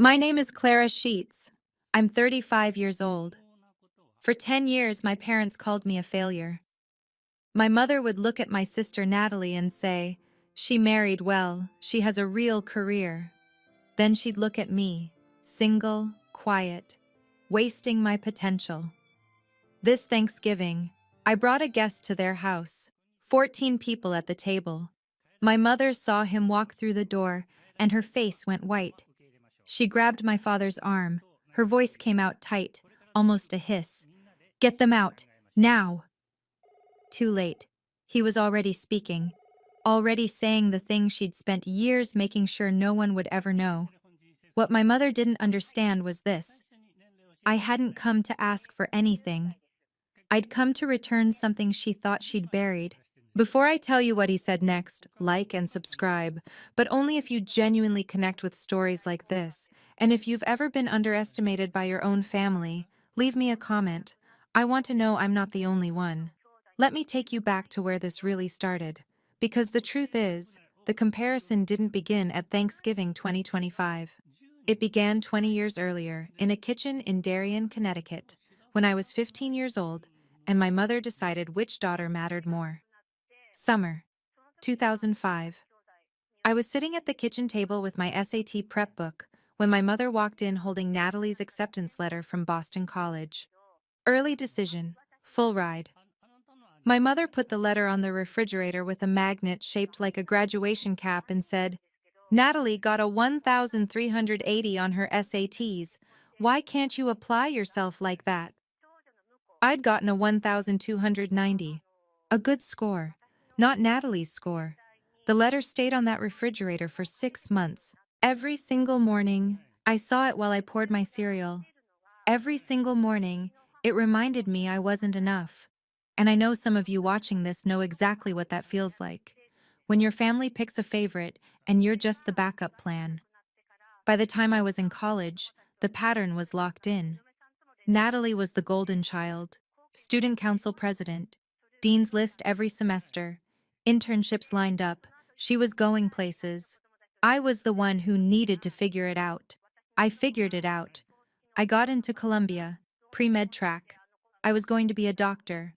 My name is Clara Sheets. I'm 35 years old. For 10 years, my parents called me a failure. My mother would look at my sister Natalie and say, "She married well, she has a real career." Then she'd look at me, single, quiet, wasting my potential. This Thanksgiving, I brought a guest to their house, 14 people at the table. My mother saw him walk through the door, and her face went white. She grabbed my father's arm. Her voice came out tight, almost a hiss. "Get them out, now!" Too late. He was already speaking, already saying the things she'd spent years making sure no one would ever know. What my mother didn't understand was this: I hadn't come to ask for anything. I'd come to return something she thought she'd buried. Before I tell you what he said next, like and subscribe, but only if you genuinely connect with stories like this. And if you've ever been underestimated by your own family, leave me a comment. I want to know I'm not the only one. Let me take you back to where this really started. Because the truth is, the comparison didn't begin at Thanksgiving 2025. It began 20 years earlier, in a kitchen in Darien, Connecticut, when I was 15 years old, and my mother decided which daughter mattered more. Summer, 2005. I was sitting at the kitchen table with my SAT prep book when my mother walked in holding Natalie's acceptance letter from Boston College. Early decision, full ride. My mother put the letter on the refrigerator with a magnet shaped like a graduation cap and said, "Natalie got a 1,380 on her SATs. Why can't you apply yourself like that?" I'd gotten a 1,290. A good score, not Natalie's score. The letter stayed on that refrigerator for 6 months. Every single morning, I saw it while I poured my cereal. Every single morning, it reminded me I wasn't enough. And I know some of you watching this know exactly what that feels like. When your family picks a favorite and you're just the backup plan. By the time I was in college, the pattern was locked in. Natalie was the golden child, student council president, dean's list every semester, internships lined up, she was going places. I was the one who needed to figure it out. I figured it out. I got into Columbia, pre-med track. I was going to be a doctor.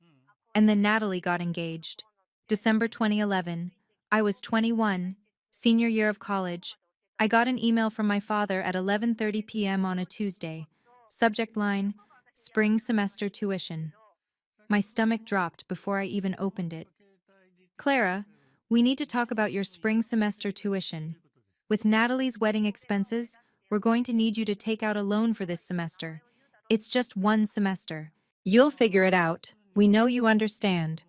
And then Natalie got engaged. December 2011. I was 21, senior year of college. I got an email from my father at 11:30 p.m. on a Tuesday. Subject line, spring semester tuition. My stomach dropped before I even opened it. "Clara, we need to talk about your spring semester tuition. With Natalie's wedding expenses, we're going to need you to take out a loan for this semester. It's just one semester. You'll figure it out. We know you understand."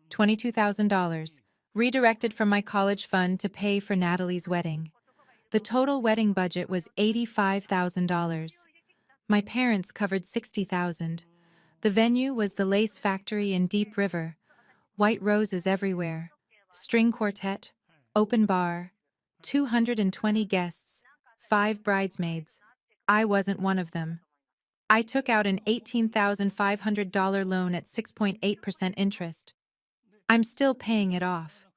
$22,000, redirected from my college fund to pay for Natalie's wedding. The total wedding budget was $85,000. My parents covered $60,000. The venue was the Lace Factory in Deep River. White roses everywhere. String quartet, open bar, 220 guests, 5 bridesmaids. I wasn't one of them. I took out an $18,500 loan at 6.8% interest. I'm still paying it off.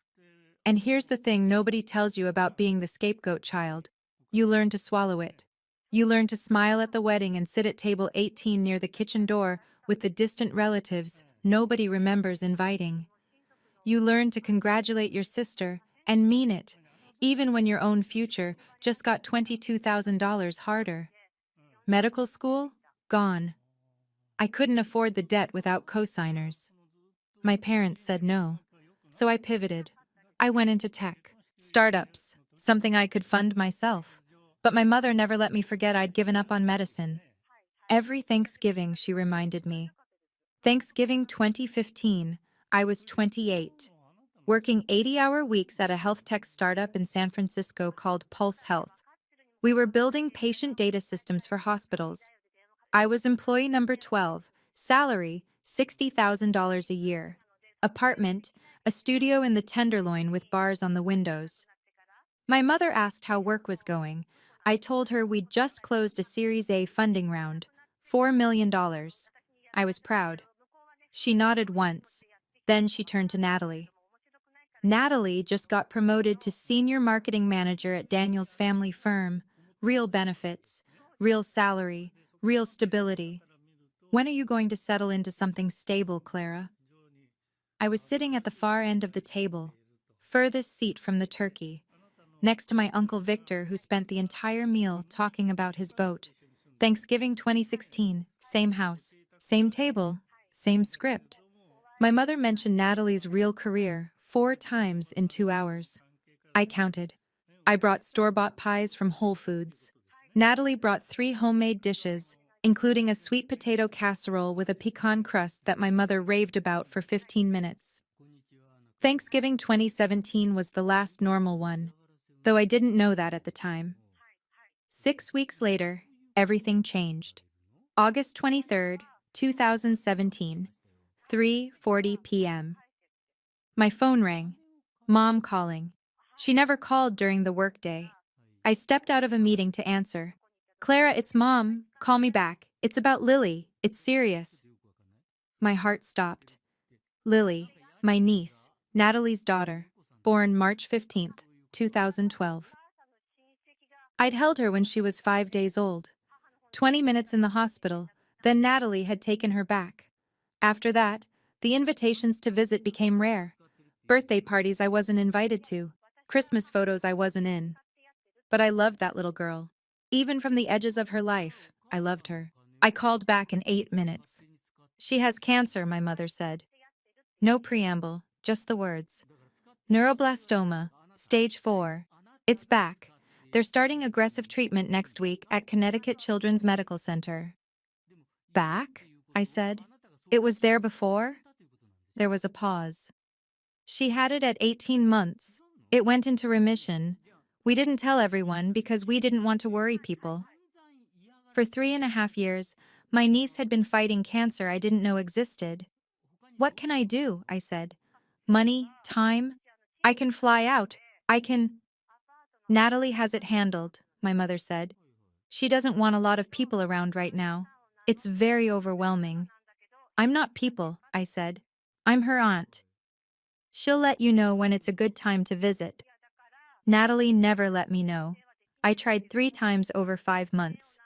And here's the thing nobody tells you about being the scapegoat child. You learn to swallow it. You learn to smile at the wedding and sit at table 18 near the kitchen door with the distant relatives nobody remembers inviting. You learn to congratulate your sister and mean it, even when your own future just got $22,000 harder. Medical school? Gone. I couldn't afford the debt without cosigners. My parents said no. So I pivoted. I went into tech, startups, something I could fund myself. But my mother never let me forget I'd given up on medicine. Every Thanksgiving, she reminded me. Thanksgiving 2015, I was 28, working 80-hour weeks at a health tech startup in San Francisco called Pulse Health. We were building patient data systems for hospitals. I was employee number 12, salary $60,000 a year. Apartment, a studio in the Tenderloin with bars on the windows. My mother asked how work was going. I told her we'd just closed a Series A funding round, $4 million. I was proud. She nodded once. Then she turned to Natalie. Natalie just got promoted to senior marketing manager at Daniel's family firm. Real benefits, real salary, real stability. When are you going to settle into something stable, Clara? I was sitting at the far end of the table, furthest seat from the turkey, next to my Uncle Victor, who spent the entire meal talking about his boat. Thanksgiving 2016, same house, same table, same script. My mother mentioned Natalie's real career 4 times in 2 hours. I counted. I brought store-bought pies from Whole Foods. Natalie brought 3 homemade dishes, including a sweet potato casserole with a pecan crust that my mother raved about for 15 minutes. Thanksgiving 2017 was the last normal one, though I didn't know that at the time. 6 weeks later, everything changed. August 23rd, 2017, 3:40 p.m. My phone rang. Mom calling. She never called during the workday. I stepped out of a meeting to answer. Clara, it's Mom. Call me back. It's about Lily. It's serious. My heart stopped. Lily, my niece, Natalie's daughter, born March 15th, 2012. I'd held her when she was 5 days old. 20 minutes in the hospital, then Natalie had taken her back. After that, the invitations to visit became rare. Birthday parties I wasn't invited to. Christmas photos I wasn't in. But I loved that little girl. Even from the edges of her life, I loved her. I called back in 8 minutes. She has cancer, my mother said. No preamble, just the words. Neuroblastoma, stage 4. It's back. They're starting aggressive treatment next week at Connecticut Children's Medical Center. Back? I said. It was there before? There was a pause. She had it at 18 months. It went into remission. We didn't tell everyone because we didn't want to worry people. For 3.5 years, my niece had been fighting cancer I didn't know existed. What can I do? I said. Money, time? I can fly out. I can... Natalie has it handled, my mother said. She doesn't want a lot of people around right now. It's very overwhelming. I'm not people, I said. I'm her aunt. She'll let you know when it's a good time to visit. Natalie never let me know. I tried 3 times over 5 months.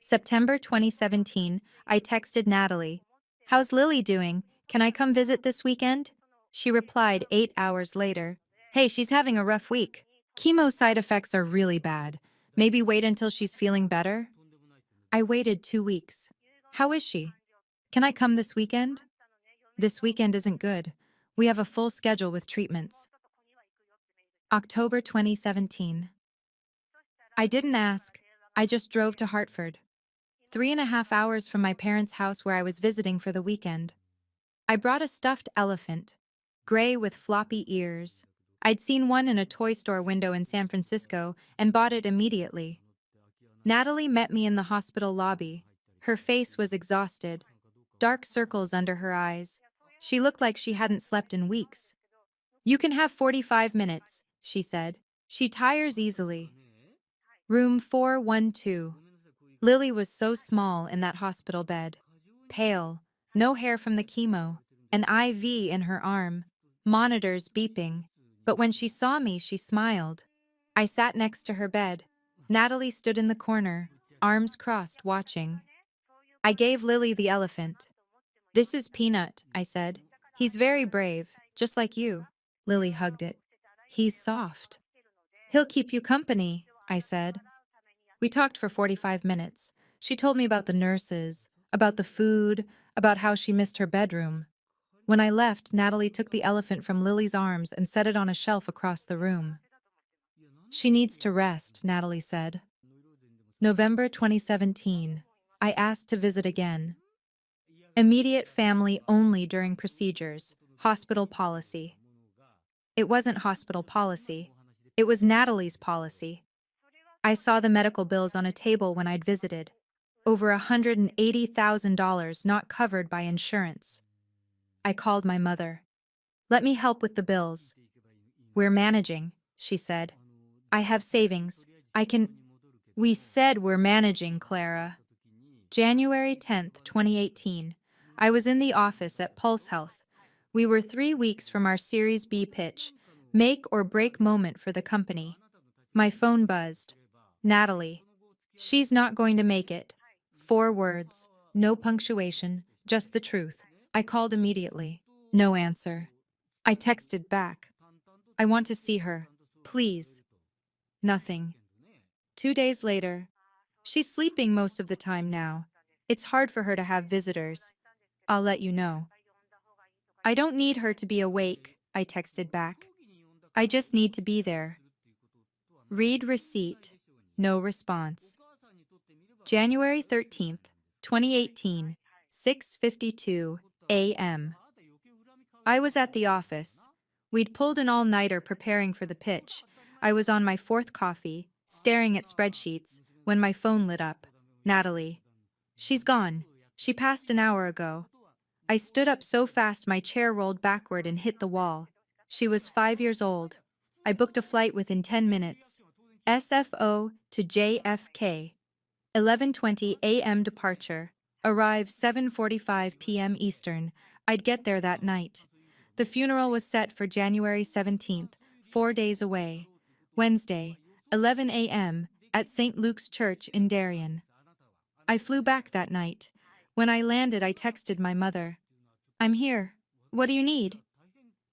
September 2017, I texted Natalie. How's Lily doing? Can I come visit this weekend? She replied 8 hours later. Hey, she's having a rough week. Chemo side effects are really bad. Maybe wait until she's feeling better? I waited 2 weeks. How is she? Can I come this weekend? This weekend isn't good. We have a full schedule with treatments. October 2017. I didn't ask. I just drove to Hartford. 3.5 hours from my parents' house where I was visiting for the weekend. I brought a stuffed elephant, gray with floppy ears. I'd seen one in a toy store window in San Francisco and bought it immediately. Natalie met me in the hospital lobby. Her face was exhausted, dark circles under her eyes. She looked like she hadn't slept in weeks. You can have 45 minutes, she said. She tires easily. Room 412. Lily was so small in that hospital bed. Pale, no hair from the chemo, an IV in her arm, monitors beeping. But when she saw me, she smiled. I sat next to her bed. Natalie stood in the corner, arms crossed, watching. I gave Lily the elephant. This is Peanut, I said. He's very brave, just like you. Lily hugged it. He's soft. He'll keep you company, I said. We talked for 45 minutes. She told me about the nurses, about the food, about how she missed her bedroom. When I left, Natalie took the elephant from Lily's arms and set it on a shelf across the room. She needs to rest, Natalie said. November 2017. I asked to visit again. Immediate family only during procedures. Hospital policy. It wasn't hospital policy. It was Natalie's policy. I saw the medical bills on a table when I'd visited. Over $180,000 not covered by insurance. I called my mother. Let me help with the bills. We're managing, she said. I have savings. I can... We said we're managing, Clara. January 10th, 2018. I was in the office at Pulse Health. We were 3 weeks from our Series B pitch, make or break moment for the company. My phone buzzed. Natalie. She's not going to make it. 4 words. No punctuation, just the truth. I called immediately. No answer. I texted back. I want to see her. Please. Nothing. 2 days later. She's sleeping most of the time now. It's hard for her to have visitors. I'll let you know. I don't need her to be awake, I texted back. I just need to be there. Read receipt. No response. January 13th, 2018, 6:52 a.m. I was at the office. We'd pulled an all-nighter preparing for the pitch. I was on my fourth coffee, staring at spreadsheets, when my phone lit up. Natalie. She's gone. She passed an hour ago. I stood up so fast my chair rolled backward and hit the wall. She was 5 years old. I booked a flight within 10 minutes. SFO to JFK. 11:20 a.m. departure. Arrive 7:45 p.m. Eastern. I'd get there that night. The funeral was set for January 17th, 4 days away. Wednesday, 11 a.m., at St. Luke's Church in Darien. I flew back that night. When I landed, I texted my mother. I'm here. What do you need?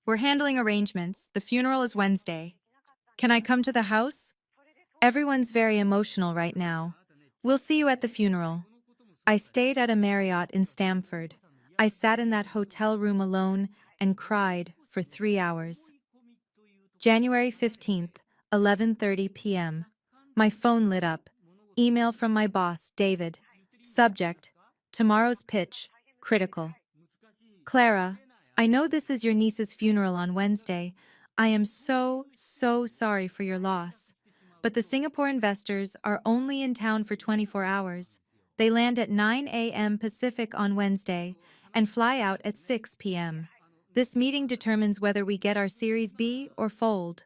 We're handling arrangements. The funeral is Wednesday. Can I come to the house? Everyone's very emotional right now. We'll see you at the funeral. I stayed at a Marriott in Stamford. I sat in that hotel room alone and cried for 3 hours. January 15th, 11:30 p.m. My phone lit up. Email from my boss, David. Subject: tomorrow's pitch, critical. Clara, I know this is your niece's funeral on Wednesday. I am so sorry for your loss. But the Singapore investors are only in town for 24 hours. They land at 9 a.m. Pacific on Wednesday and fly out at 6 p.m. This meeting determines whether we get our Series B or fold.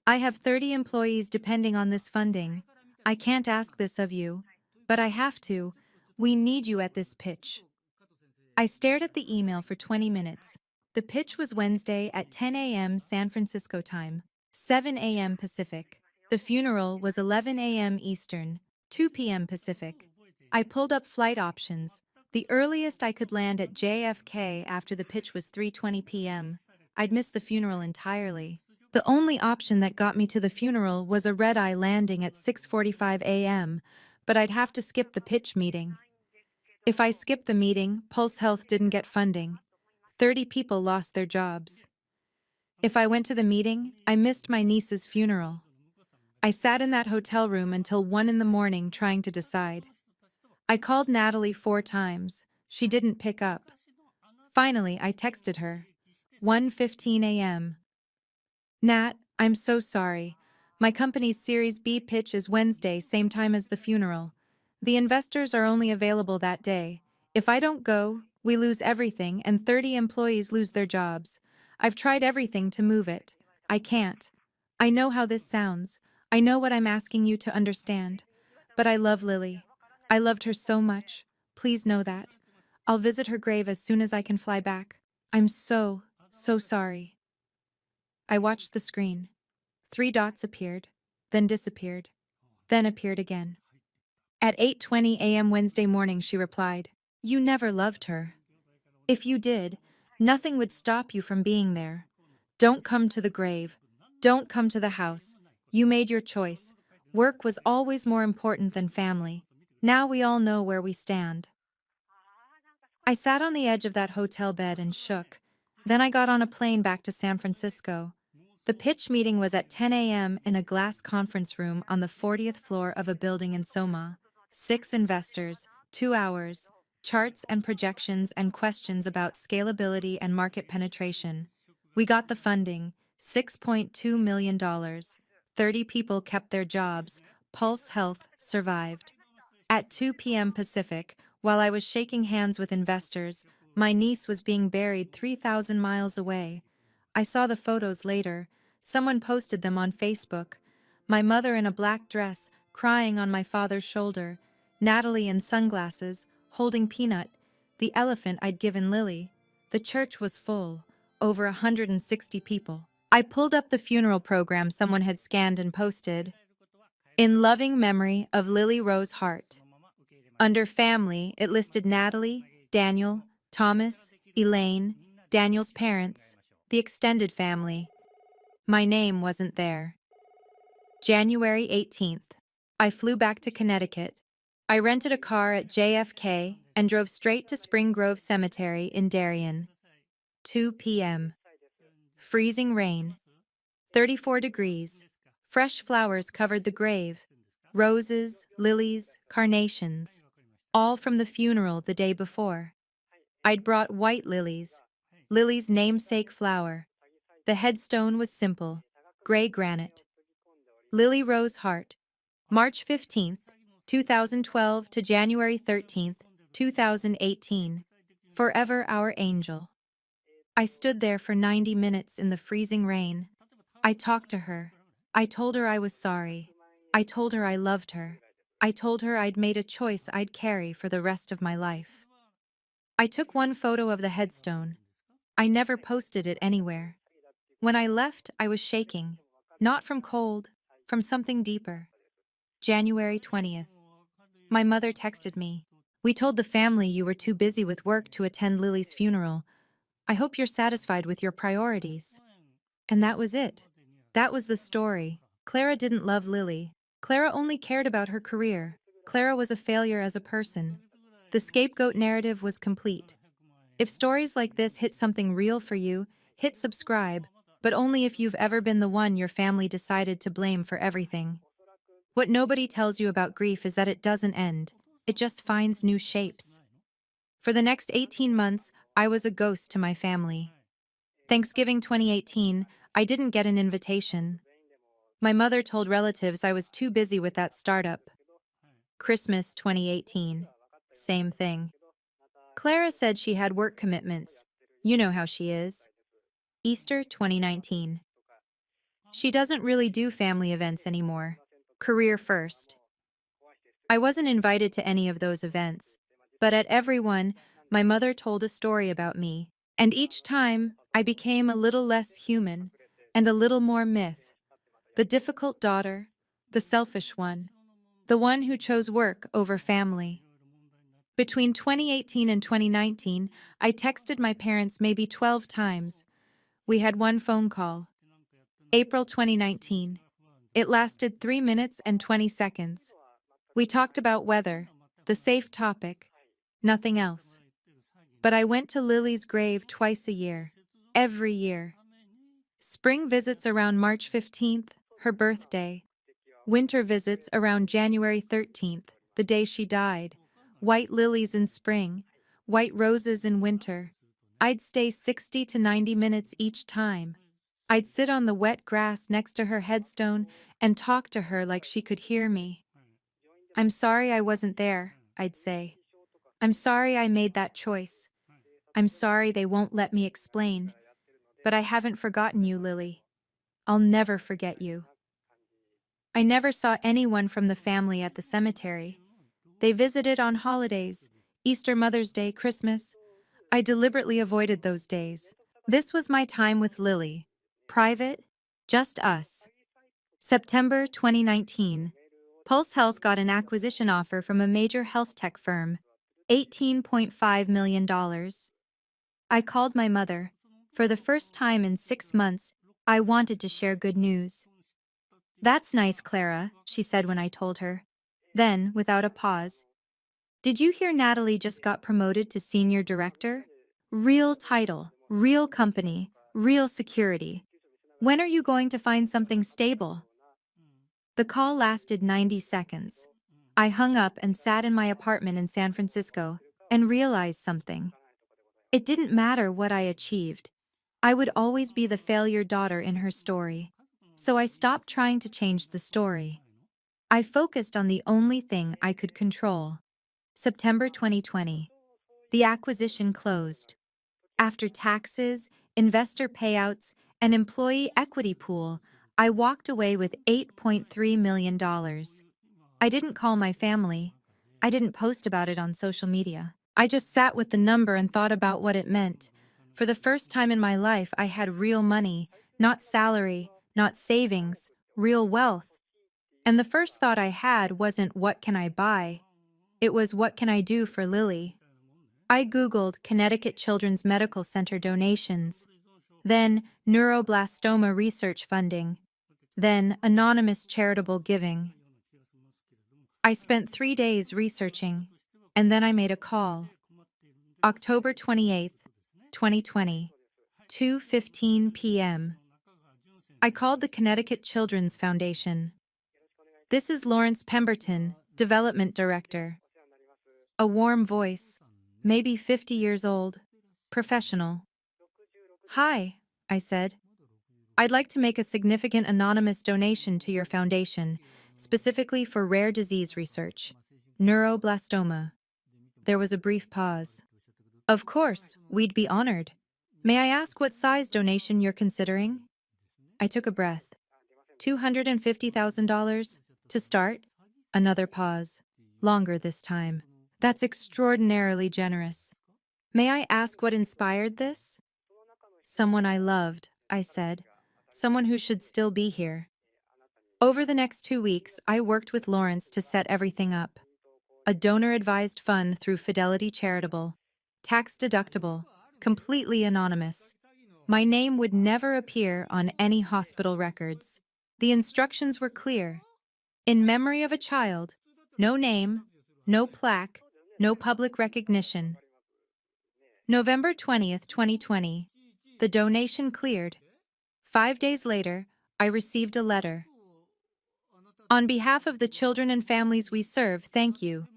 I have 30 employees depending on this funding. I can't ask this of you, but I have to. We need you at this pitch. I stared at the email for 20 minutes. The pitch was Wednesday at 10 a.m. San Francisco time, 7 a.m. Pacific. The funeral was 11 a.m. Eastern, 2 p.m. Pacific. I pulled up flight options. The earliest I could land at JFK after the pitch was 3:20 p.m. I'd missed the funeral entirely. The only option that got me to the funeral was a red-eye landing at 6:45 a.m., but I'd have to skip the pitch meeting. If I skipped the meeting, Pulse Health didn't get funding. 30 people lost their jobs. If I went to the meeting, I missed my niece's funeral. I sat in that hotel room until 1 in the morning trying to decide. I called Natalie 4 times. She didn't pick up. Finally, I texted her. 1:15 a.m. Nat, I'm so sorry. My company's Series B pitch is Wednesday, same time as the funeral. The investors are only available that day. If I don't go, we lose everything and 30 employees lose their jobs. I've tried everything to move it. I can't. I know how this sounds. I know what I'm asking you to understand. But I love Lily. I loved her so much. Please know that. I'll visit her grave as soon as I can fly back. I'm so sorry. I watched the screen. 3 dots appeared, then disappeared, then appeared again. At 8:20 a.m. Wednesday morning, she replied, You never loved her. If you did, nothing would stop you from being there. Don't come to the grave. Don't come to the house. You made your choice. Work was always more important than family. Now we all know where we stand. I sat on the edge of that hotel bed and shook. Then I got on a plane back to San Francisco. The pitch meeting was at 10 a.m. in a glass conference room on the 40th floor of a building in Soma. 6 investors, 2 hours, charts and projections and questions about scalability and market penetration. We got the funding, $6.2 million. 30 people kept their jobs. Pulse Health survived. At 2 p.m. Pacific, while I was shaking hands with investors, my niece was being buried 3,000 miles away. I saw the photos later. Someone posted them on Facebook. My mother in a black dress, crying on my father's shoulder. Natalie in sunglasses, holding Peanut, the elephant I'd given Lily. The church was full, over 160 people. I pulled up the funeral program someone had scanned and posted. In loving memory of Lily Rose Hart. Under family, it listed Natalie, Daniel, Thomas, Elaine, Daniel's parents, the extended family. My name wasn't there. January 18th. I flew back to Connecticut. I rented a car at JFK and drove straight to Spring Grove Cemetery in Darien. 2 p.m. Freezing rain. 34 degrees. Fresh flowers covered the grave. Roses, lilies, carnations. All from the funeral the day before. I'd brought white lilies. Lily's namesake flower. The headstone was simple. Gray granite. Lily Rose Hart. March 15th, 2012 to January 13th, 2018. Forever our angel. I stood there for 90 minutes in the freezing rain. I talked to her. I told her I was sorry. I told her I loved her. I told her I'd made a choice I'd carry for the rest of my life. I took one photo of the headstone. I never posted it anywhere. When I left, I was shaking. Not from cold, from something deeper. January 20th. My mother texted me. We told the family you were too busy with work to attend Lily's funeral. I hope you're satisfied with your priorities. And that was it. That was the story. Clara didn't love Lily. Clara only cared about her career. Clara was a failure as a person. The scapegoat narrative was complete. If stories like this hit something real for you, hit subscribe, but only if you've ever been the one your family decided to blame for everything. What nobody tells you about grief is that it doesn't end. It just finds new shapes. For the next 18 months, I was a ghost to my family. Thanksgiving 2018, I didn't get an invitation. My mother told relatives I was too busy with that startup. Christmas 2018, same thing. Clara said she had work commitments. You know how she is. Easter 2019. She doesn't really do family events anymore. Career first. I wasn't invited to any of those events, but at every one, my mother told a story about me, and each time, I became a little less human and a little more myth. The difficult daughter, the selfish one, the one who chose work over family. Between 2018 and 2019, I texted my parents maybe 12 times. We had one phone call. April 2019. It lasted 3 minutes and 20 seconds. We talked about weather, the safe topic, nothing else. But I went to Lily's grave twice a year, every year. Spring visits around March 15th, her birthday. Winter visits around January 13th, the day she died. White lilies in spring, white roses in winter. I'd stay 60 to 90 minutes each time. I'd sit on the wet grass next to her headstone and talk to her like she could hear me. I'm sorry I wasn't there, I'd say. I'm sorry I made that choice. I'm sorry they won't let me explain. But I haven't forgotten you, Lily. I'll never forget you. I never saw anyone from the family at the cemetery. They visited on holidays, Easter, Mother's Day, Christmas. I deliberately avoided those days. This was my time with Lily. Private, just us. September 2019. Pulse Health got an acquisition offer from a major health tech firm, $18.5 million. I called my mother. For the first time in 6 months, I wanted to share good news. That's nice, Clara, she said when I told her. Then, without a pause, did you hear Natalie just got promoted to senior director? Real title, real company, real security. When are you going to find something stable? The call lasted 90 seconds. I hung up and sat in my apartment in San Francisco and realized something. It didn't matter what I achieved. I would always be the failure daughter in her story. So I stopped trying to change the story. I focused on the only thing I could control. September 2020. The acquisition closed. After taxes, investor payouts, and employee equity pool, I walked away with $8.3 million. I didn't call my family. I didn't post about it on social media. I just sat with the number and thought about what it meant. For the first time in my life, I had real money, not salary, not savings, real wealth. And the first thought I had wasn't what can I buy? It was what can I do for Lily? I Googled Connecticut Children's Medical Center donations, then neuroblastoma research funding, then anonymous charitable giving. I spent 3 days researching, and then I made a call. October 28th, 2020, 2:15 p.m. I called the Connecticut Children's Foundation. This is Lawrence Pemberton, Development Director. A warm voice, maybe 50 years old, professional. Hi, I said. I'd like to make a significant anonymous donation to your foundation, specifically for rare disease research, neuroblastoma. There was a brief pause. Of course, we'd be honored. May I ask what size donation you're considering? I took a breath. $250,000? To start? Another pause. Longer this time. That's extraordinarily generous. May I ask what inspired this? Someone I loved, I said. Someone who should still be here. Over the next 2 weeks, I worked with Lawrence to set everything up. A donor-advised fund through Fidelity Charitable. Tax-deductible. Completely anonymous. My name would never appear on any hospital records. The instructions were clear. In memory of a child, no name, no plaque, no public recognition. November 20th, 2020. The donation cleared. 5 days later, I received a letter. On behalf of the children and families we serve, thank you.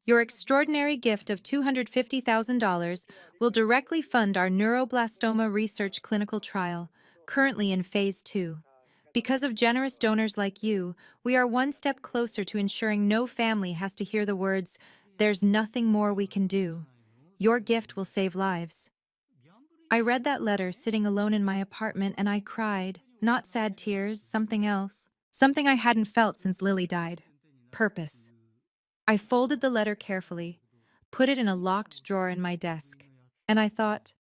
Your extraordinary gift of $250,000 will directly fund our neuroblastoma research clinical trial, currently in Phase 2. Because of generous donors like you, we are one step closer to ensuring no family has to hear the words, "There's nothing more we can do." Your gift will save lives. I read that letter sitting alone in my apartment and I cried, not sad tears, something else. Something I hadn't felt since Lily died. Purpose. I folded the letter carefully, put it in a locked drawer in my desk, and I thought,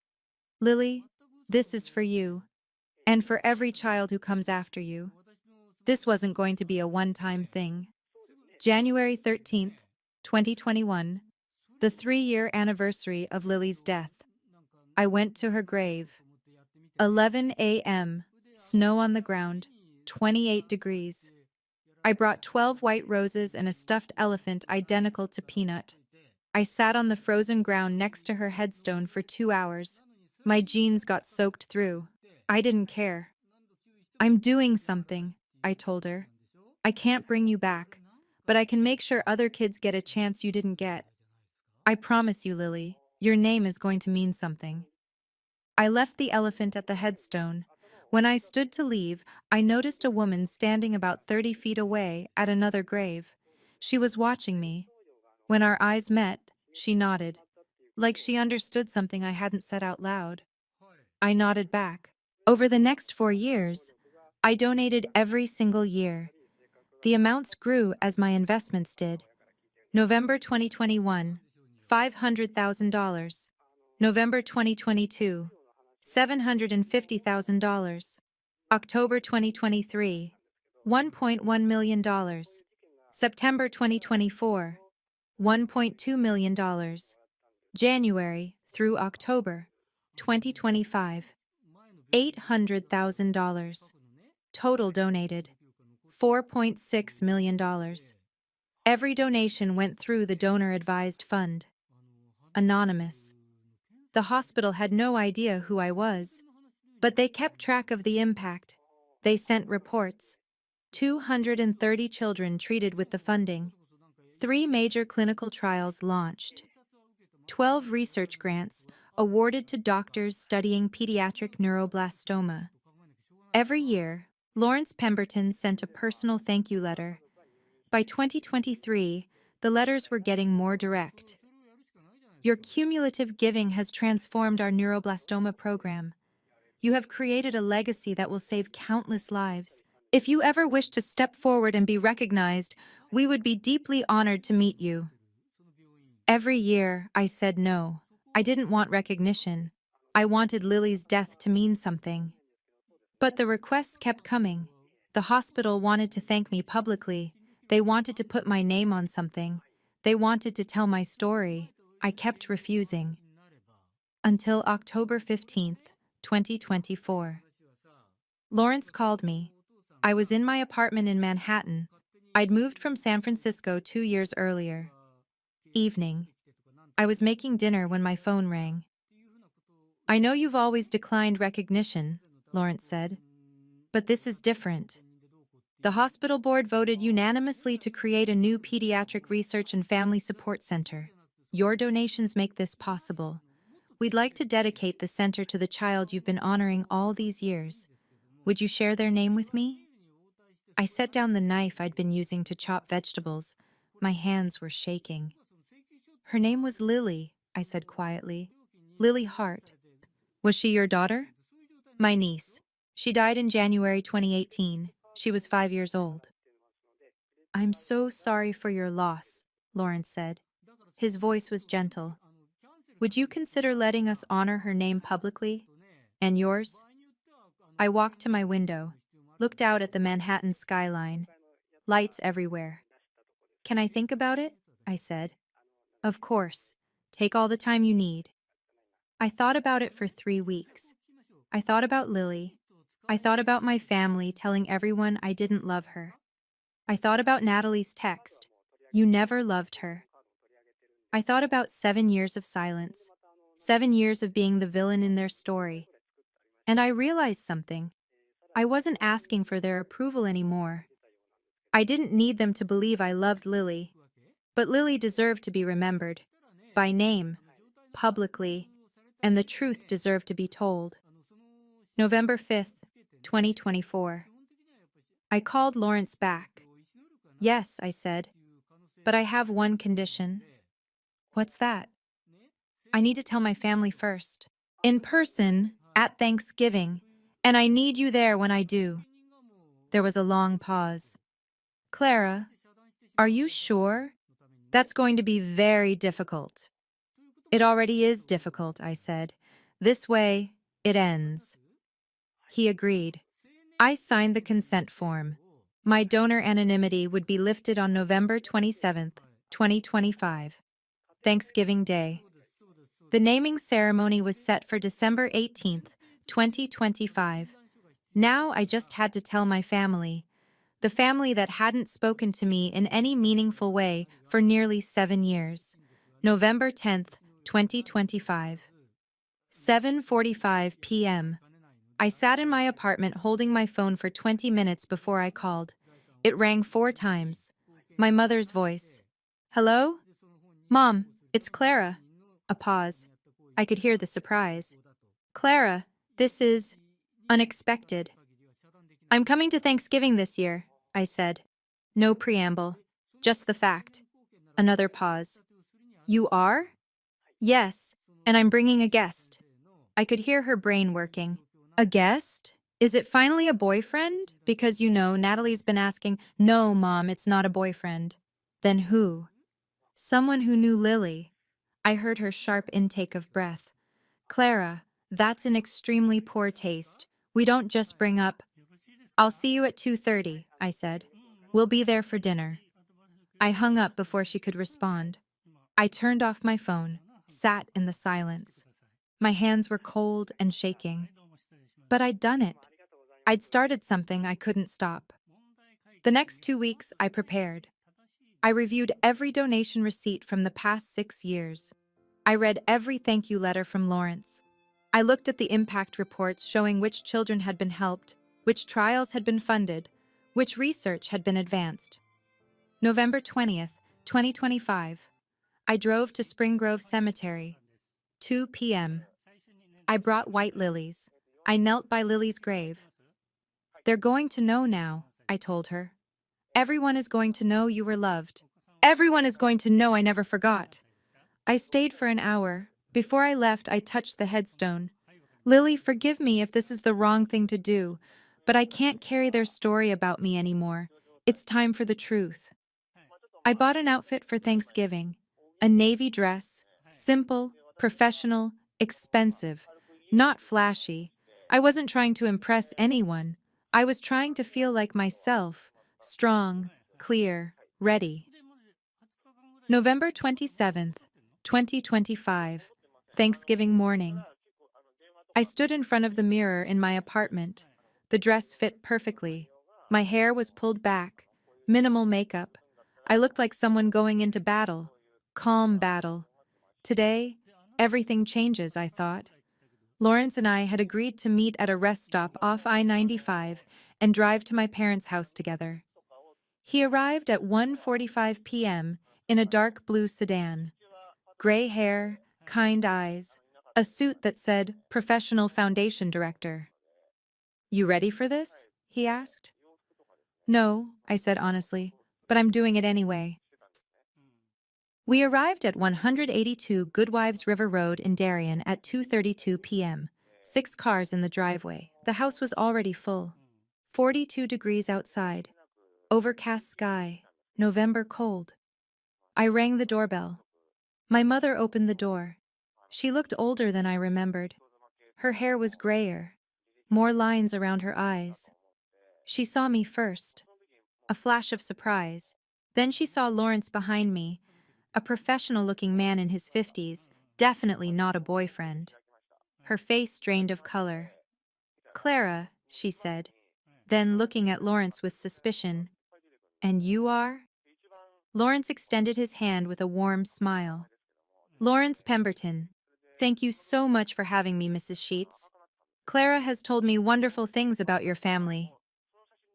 Lily, this is for you, and for every child who comes after you. This wasn't going to be a one-time thing. January 13th, 2021, the 3-year anniversary of Lily's death. I went to her grave. 11 a.m., snow on the ground, 28 degrees. I brought 12 white roses and a stuffed elephant identical to Peanut. I sat on the frozen ground next to her headstone for 2 hours. My jeans got soaked through. I didn't care. I'm doing something, I told her. I can't bring you back, but I can make sure other kids get a chance you didn't get. I promise you, Lily, your name is going to mean something. I left the elephant at the headstone. When I stood to leave, I noticed a woman standing about 30 feet away at another grave. She was watching me. When our eyes met, she nodded, like she understood something I hadn't said out loud. I nodded back. Over the next 4 years, I donated every single year. The amounts grew as my investments did. November 2021, $500,000. November 2022, $750,000. October 2023, $1.1 million. September 2024, $1.2 million. January through October 2025, $800,000. Total donated, $4.6 million. Every donation went through the donor-advised fund. Anonymous. The hospital had no idea who I was, but they kept track of the impact. They sent reports. 230 children treated with the funding. 3 major clinical trials launched. 12 research grants awarded to doctors studying pediatric neuroblastoma. Every year, Lawrence Pemberton sent a personal thank you letter. By 2023, the letters were getting more direct. Your cumulative giving has transformed our neuroblastoma program. You have created a legacy that will save countless lives. If you ever wish to step forward and be recognized, we would be deeply honored to meet you. Every year, I said no. I didn't want recognition. I wanted Lily's death to mean something. But the requests kept coming. The hospital wanted to thank me publicly. They wanted to put my name on something. They wanted to tell my story. I kept refusing. Until October 15th, 2024. Lawrence called me. I was in my apartment in Manhattan. I'd moved from San Francisco 2 years earlier. Evening. I was making dinner when my phone rang. I know you've always declined recognition, Lawrence said. But this is different. The hospital board voted unanimously to create a new pediatric research and family support center. Your donations make this possible. We'd like to dedicate the center to the child you've been honoring all these years. Would you share their name with me? I set down the knife I'd been using to chop vegetables. My hands were shaking. Her name was Lily, I said quietly. Lily Hart. Was she your daughter? My niece. She died in January 2018. She was 5 years old. I'm so sorry for your loss, Lawrence said. His voice was gentle. Would you consider letting us honor her name publicly? And yours? I walked to my window, looked out at the Manhattan skyline. Lights everywhere. Can I think about it? I said. Of course. Take all the time you need. I thought about it for 3 weeks. I thought about Lily. I thought about my family telling everyone I didn't love her. I thought about Natalie's text. You never loved her. I thought about 7 years of silence. 7 years of being the villain in their story. And I realized something. I wasn't asking for their approval anymore. I didn't need them to believe I loved Lily. But Lily deserved to be remembered. By name. Publicly. And the truth deserved to be told. November 5th, 2024. I called Lawrence back. Yes, I said. But I have one condition. What's that? I need to tell my family first. In person, at Thanksgiving. And I need you there when I do. There was a long pause. Clara, are you sure? That's going to be very difficult. It already is difficult, I said. This way, it ends. He agreed. I signed the consent form. My donor anonymity would be lifted on November 27th, 2025, Thanksgiving Day. The naming ceremony was set for December 18th, 2025. Now I just had to tell my family, the family that hadn't spoken to me in any meaningful way for nearly 7 years. November 10th, 2025. 7:45 p.m. I sat in my apartment holding my phone for 20 minutes before I called. It rang 4 times. My mother's voice. Hello? Mom, it's Clara. A pause. I could hear the surprise. Clara, this is unexpected. I'm coming to Thanksgiving this year, I said. No preamble. Just the fact. Another pause. You are? Yes, and I'm bringing a guest. I could hear her brain working. A guest? Is it finally a boyfriend? Because Natalie's been asking. No, Mom, it's not a boyfriend. Then who? Someone who knew Lily. I heard her sharp intake of breath. Clara, that's an extremely poor taste. We don't just bring up. I'll see you at 2:30, I said. We'll be there for dinner. I hung up before she could respond. I turned off my phone, sat in the silence. My hands were cold and shaking. But I'd done it. I'd started something I couldn't stop. The next 2 weeks, I prepared. I reviewed every donation receipt from the past 6 years. I read every thank you letter from Lawrence. I looked at the impact reports showing which children had been helped, which trials had been funded, which research had been advanced. November 20th, 2025. I drove to Spring Grove Cemetery. 2 p.m. I brought white lilies. I knelt by Lily's grave. They're going to know now, I told her. Everyone is going to know you were loved. Everyone is going to know I never forgot. I stayed for an hour. Before I left, I touched the headstone. Lily, forgive me if this is the wrong thing to do, but I can't carry their story about me anymore. It's time for the truth. I bought an outfit for Thanksgiving. A navy dress. Simple, professional, expensive. Not flashy. I wasn't trying to impress anyone. I was trying to feel like myself. Strong, clear, Ready. November 27th, 2025, Thanksgiving morning. I stood in front of the mirror in my apartment. The dress fit perfectly. My hair was pulled back, minimal makeup. I looked like someone going into battle. Calm battle. Today, everything changes, I thought. Lawrence and I had agreed to meet at a rest stop off I-95 and drive to my parents' house together. He arrived at 1:45 p.m. in a dark blue sedan. Gray hair, kind eyes, a suit that said Professional Foundation Director. "You ready for this?" he asked. "No," I said honestly, "but I'm doing it anyway." We arrived at 182 Goodwives River Road in Darien at 2:32 p.m. 6 cars in the driveway. The house was already full. 42 degrees outside. Overcast sky. November cold. I rang the doorbell. My mother opened the door. She looked older than I remembered. Her hair was grayer, more lines around her eyes. She saw me first. A flash of surprise. Then she saw Lawrence behind me, a professional-looking man in his 50s, definitely not a boyfriend. Her face drained of color. "Clara," she said, then looking at Lawrence with suspicion. "And you are?" Lawrence extended his hand with a warm smile. "Lawrence Pemberton. Thank you so much for having me, Mrs. Sheets. Clara has told me wonderful things about your family."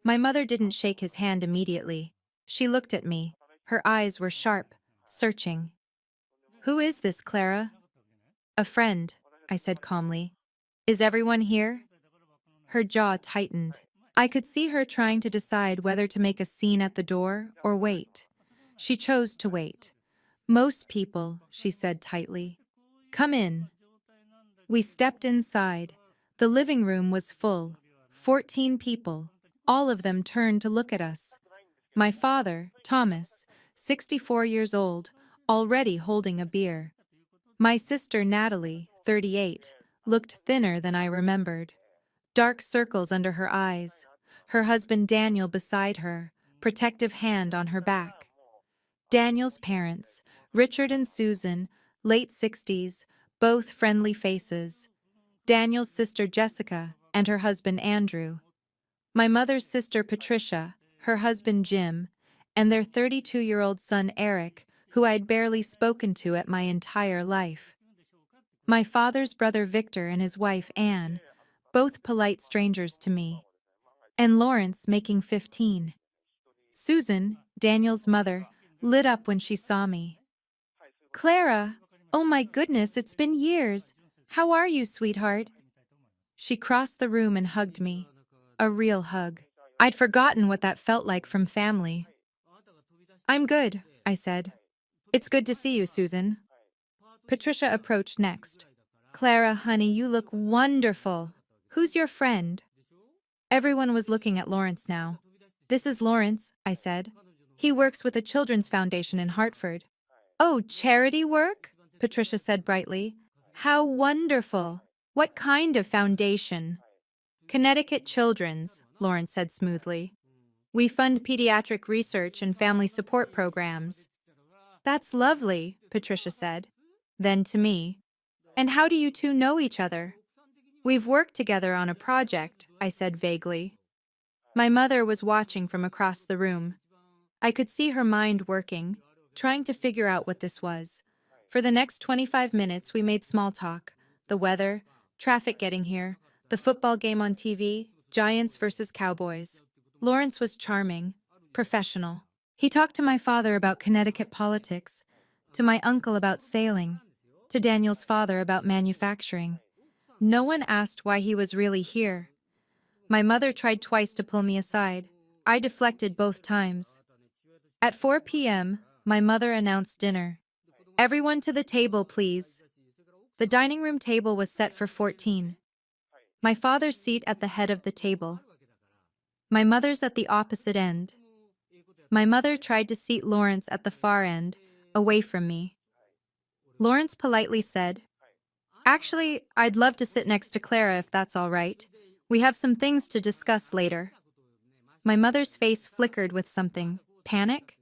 My mother didn't shake his hand immediately. She looked at me. Her eyes were sharp, searching. "Who is this, Clara?" "A friend," I said calmly. "Is everyone here?" Her jaw tightened. I could see her trying to decide whether to make a scene at the door or wait. She chose to wait. "Most people," she said tightly. "Come in." We stepped inside. The living room was full. 14 people. All of them turned to look at us. My father, Thomas, 64 years old, already holding a beer. My sister, Natalie, 38, looked thinner than I remembered. Dark circles under her eyes. Her husband Daniel beside her, protective hand on her back. Daniel's parents, Richard and Susan, late 60s, both friendly faces. Daniel's sister Jessica and her husband Andrew. My mother's sister Patricia, her husband Jim, and their 32-year-old son Eric, who I'd barely spoken to at my entire life. My father's brother Victor and his wife Anne, both polite strangers to me. And Lawrence making 15. Susan, Daniel's mother, lit up when she saw me. "Clara! Oh my goodness, it's been years! How are you, sweetheart?" She crossed the room and hugged me. A real hug. I'd forgotten what that felt like from family. "I'm good," I said. "It's good to see you, Susan." Patricia approached next. "Clara, honey, you look wonderful. Who's your friend?" Everyone was looking at Lawrence now. "This is Lawrence," I said. "He works with a children's foundation in Hartford." "Oh, charity work?" Patricia said brightly. "How wonderful. What kind of foundation?" "Connecticut Children's," Lawrence said smoothly. "We fund pediatric research and family support programs." "That's lovely," Patricia said. Then to me, "And how do you two know each other?" "We've worked together on a project," I said vaguely. My mother was watching from across the room. I could see her mind working, trying to figure out what this was. For the next 25 minutes, we made small talk. The weather, traffic getting here, the football game on TV, Giants versus Cowboys. Lawrence was charming, professional. He talked to my father about Connecticut politics, to my uncle about sailing, to Daniel's father about manufacturing. No one asked why he was really here. My mother tried twice to pull me aside. I deflected both times. At 4 p.m., my mother announced dinner. "Everyone to the table, please." The dining room table was set for 14. My father's seat at the head of the table. My mother's at the opposite end. My mother tried to seat Lawrence at the far end, away from me. Lawrence politely said, "Actually, I'd love to sit next to Clara if that's all right. We have some things to discuss later." My mother's face flickered with something. Panic?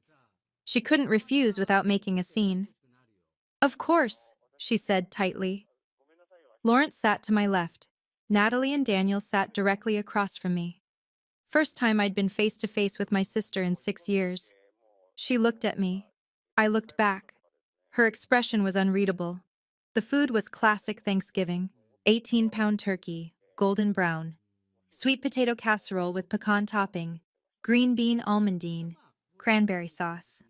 She couldn't refuse without making a scene. Of course, she said tightly. Lawrence sat to my left. Natalie and Daniel sat directly across from me. First time I'd been face to face with my sister in 6 years. She looked at me. I looked back. Her expression was unreadable. The food was classic Thanksgiving: 18-pound turkey, golden brown, sweet potato casserole with pecan topping, green bean almondine, cranberry sauce.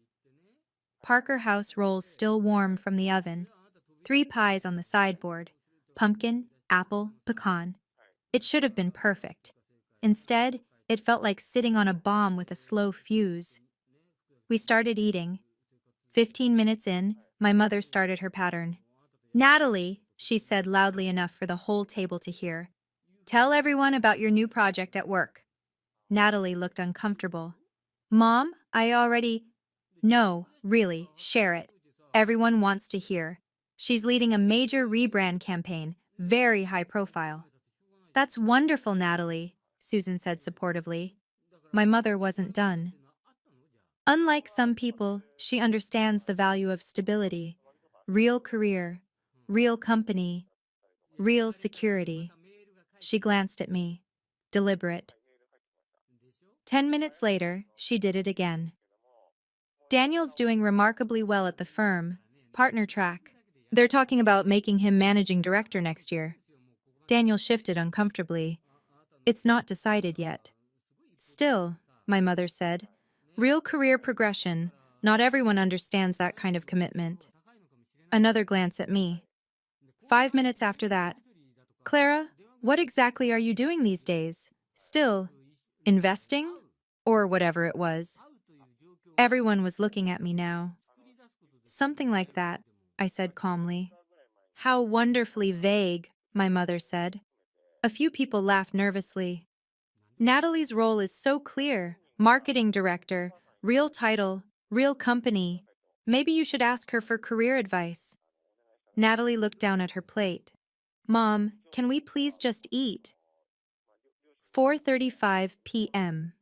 Parker House rolls still warm from the oven, 3 pies on the sideboard: pumpkin, apple, pecan. It should have been perfect. Instead, it felt like sitting on a bomb with a slow fuse. We started eating. 15 minutes in, my mother started her pattern. Natalie, she said loudly enough for the whole table to hear, tell everyone about your new project at work. Natalie looked uncomfortable. Mom, I already... No, really, share it. Everyone wants to hear. She's leading a major rebrand campaign, very high profile. That's wonderful, Natalie, Susan said supportively. My mother wasn't done. Unlike some people, she understands the value of stability, real career, real company, real security. She glanced at me, deliberate. 10 minutes later, she did it again. Daniel's doing remarkably well at the firm, partner track. They're talking about making him managing director next year. Daniel shifted uncomfortably. It's not decided yet. Still, my mother said, real career progression, not everyone understands that kind of commitment. Another glance at me. 5 minutes after that, Clara, what exactly are you doing these days? Still, investing? Or whatever it was. Everyone was looking at me now. Something like that, I said calmly. How wonderfully vague, my mother said. A few people laughed nervously. Natalie's role is so clear: marketing director, real title, real company. Maybe you should ask her for career advice. Natalie looked down at her plate. Mom, can we please just eat? 4:35 p.m.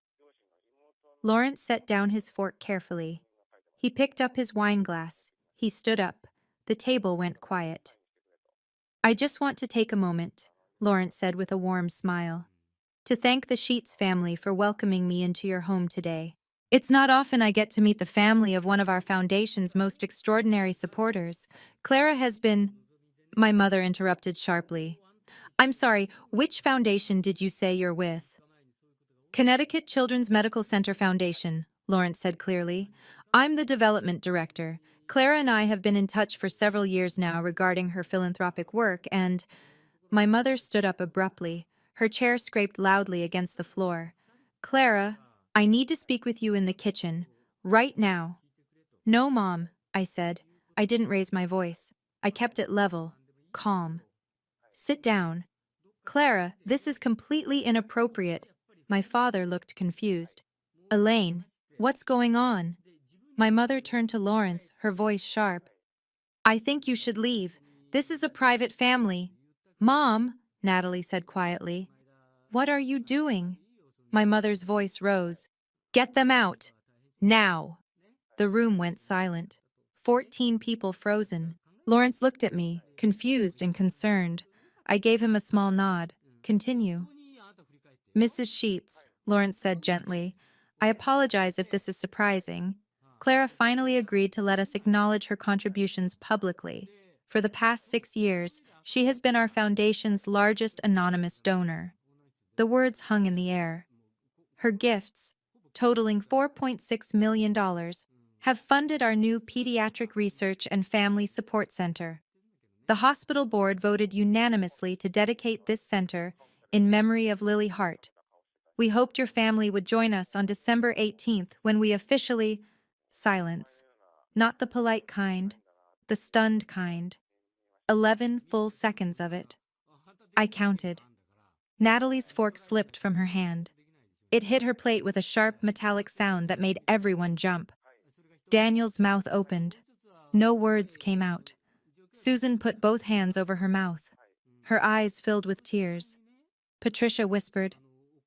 Lawrence set down his fork carefully. He picked up his wine glass. He stood up. The table went quiet. I just want to take a moment, Lawrence said with a warm smile, to thank the Sheets family for welcoming me into your home today. It's not often I get to meet the family of one of our foundation's most extraordinary supporters. Clara has been... My mother interrupted sharply. I'm sorry, which foundation did you say you're with? Connecticut Children's Medical Center Foundation, Lawrence said clearly. I'm the development director. Clara and I have been in touch for several years now regarding her philanthropic work, and... My mother stood up abruptly. Her chair scraped loudly against the floor. Clara, I need to speak with you in the kitchen. Right now. No, Mom, I said. I didn't raise my voice. I kept it level, calm. Sit down. Clara, this is completely inappropriate. My father looked confused. Elaine, what's going on? My mother turned to Lawrence, her voice sharp. I think you should leave. This is a private family. Mom, Natalie said quietly. What are you doing? My mother's voice rose. Get them out. Now. The room went silent. 14 people frozen. Lawrence looked at me, confused and concerned. I gave him a small nod. Continue. Mrs. Sheets, Lawrence said gently, I apologize if this is surprising. Clara finally agreed to let us acknowledge her contributions publicly. For the past 6 years, she has been our foundation's largest anonymous donor. The words hung in the air. Her gifts, totaling $4.6 million, have funded our new Pediatric Research and Family Support Center. The hospital board voted unanimously to dedicate this center in memory of Lily Hart. We hoped your family would join us on December 18th when we officially... Silence. Not the polite kind, the stunned kind. 11 full seconds of it. I counted. Natalie's fork slipped from her hand. It hit her plate with a sharp metallic sound that made everyone jump. Daniel's mouth opened. No words came out. Susan put both hands over her mouth. Her eyes filled with tears. Patricia whispered,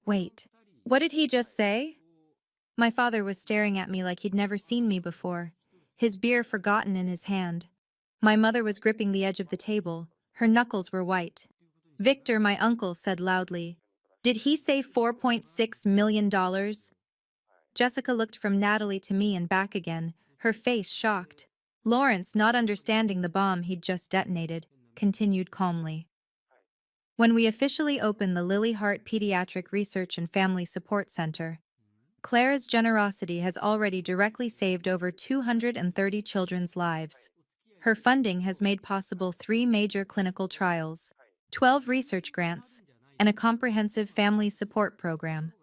Wait, what did he just say? My father was staring at me like he'd never seen me before, his beer forgotten in his hand. My mother was gripping the edge of the table. Her knuckles were white. Victor, my uncle, said loudly, "Did he say $4.6 million?" Jessica looked from Natalie to me and back again, her face shocked. Lawrence, not understanding the bomb he'd just detonated, continued calmly. When we officially opened the Lily Hart Pediatric Research and Family Support Center, Clara's generosity has already directly saved over 230 children's lives. Her funding has made possible 3 major clinical trials, 12 research grants, and a comprehensive family support program.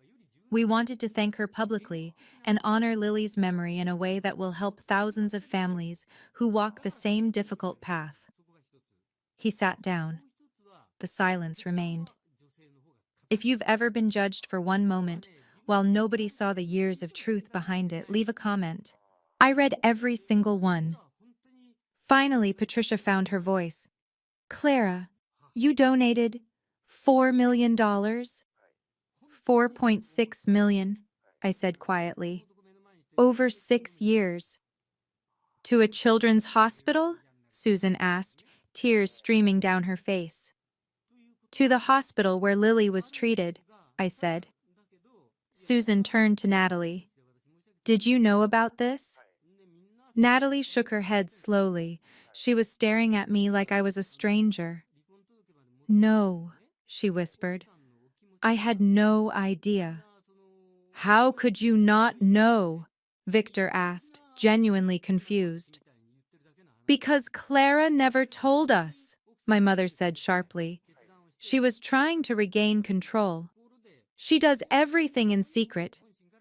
We wanted to thank her publicly and honor Lily's memory in a way that will help thousands of families who walk the same difficult path. He sat down. The silence remained. If you've ever been judged for one moment, while nobody saw the years of truth behind it, leave a comment. I read every single one. Finally, Patricia found her voice. Clara, you donated $4 million? $4.6 million, I said quietly. Over 6 years. To a children's hospital? Susan asked, tears streaming down her face. To the hospital where Lily was treated, I said. Susan turned to Natalie. Did you know about this? Natalie shook her head slowly. She was staring at me like I was a stranger. No, she whispered. I had no idea. How could you not know? Victor asked, genuinely confused. Because Clara never told us, my mother said sharply. She was trying to regain control. She does everything in secret.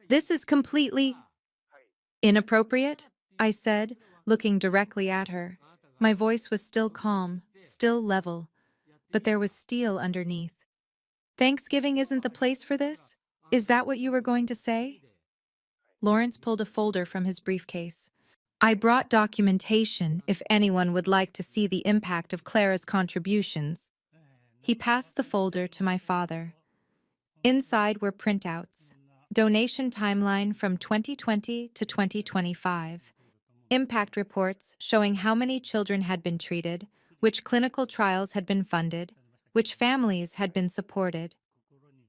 This is completely inappropriate, I said, looking directly at her. My voice was still calm, still level, but there was steel underneath. Thanksgiving isn't the place for this? Is that what you were going to say? Lawrence pulled a folder from his briefcase. I brought documentation if anyone would like to see the impact of Clara's contributions. He passed the folder to my father. Inside were printouts, donation timeline from 2020 to 2025, impact reports showing how many children had been treated, which clinical trials had been funded, which families had been supported,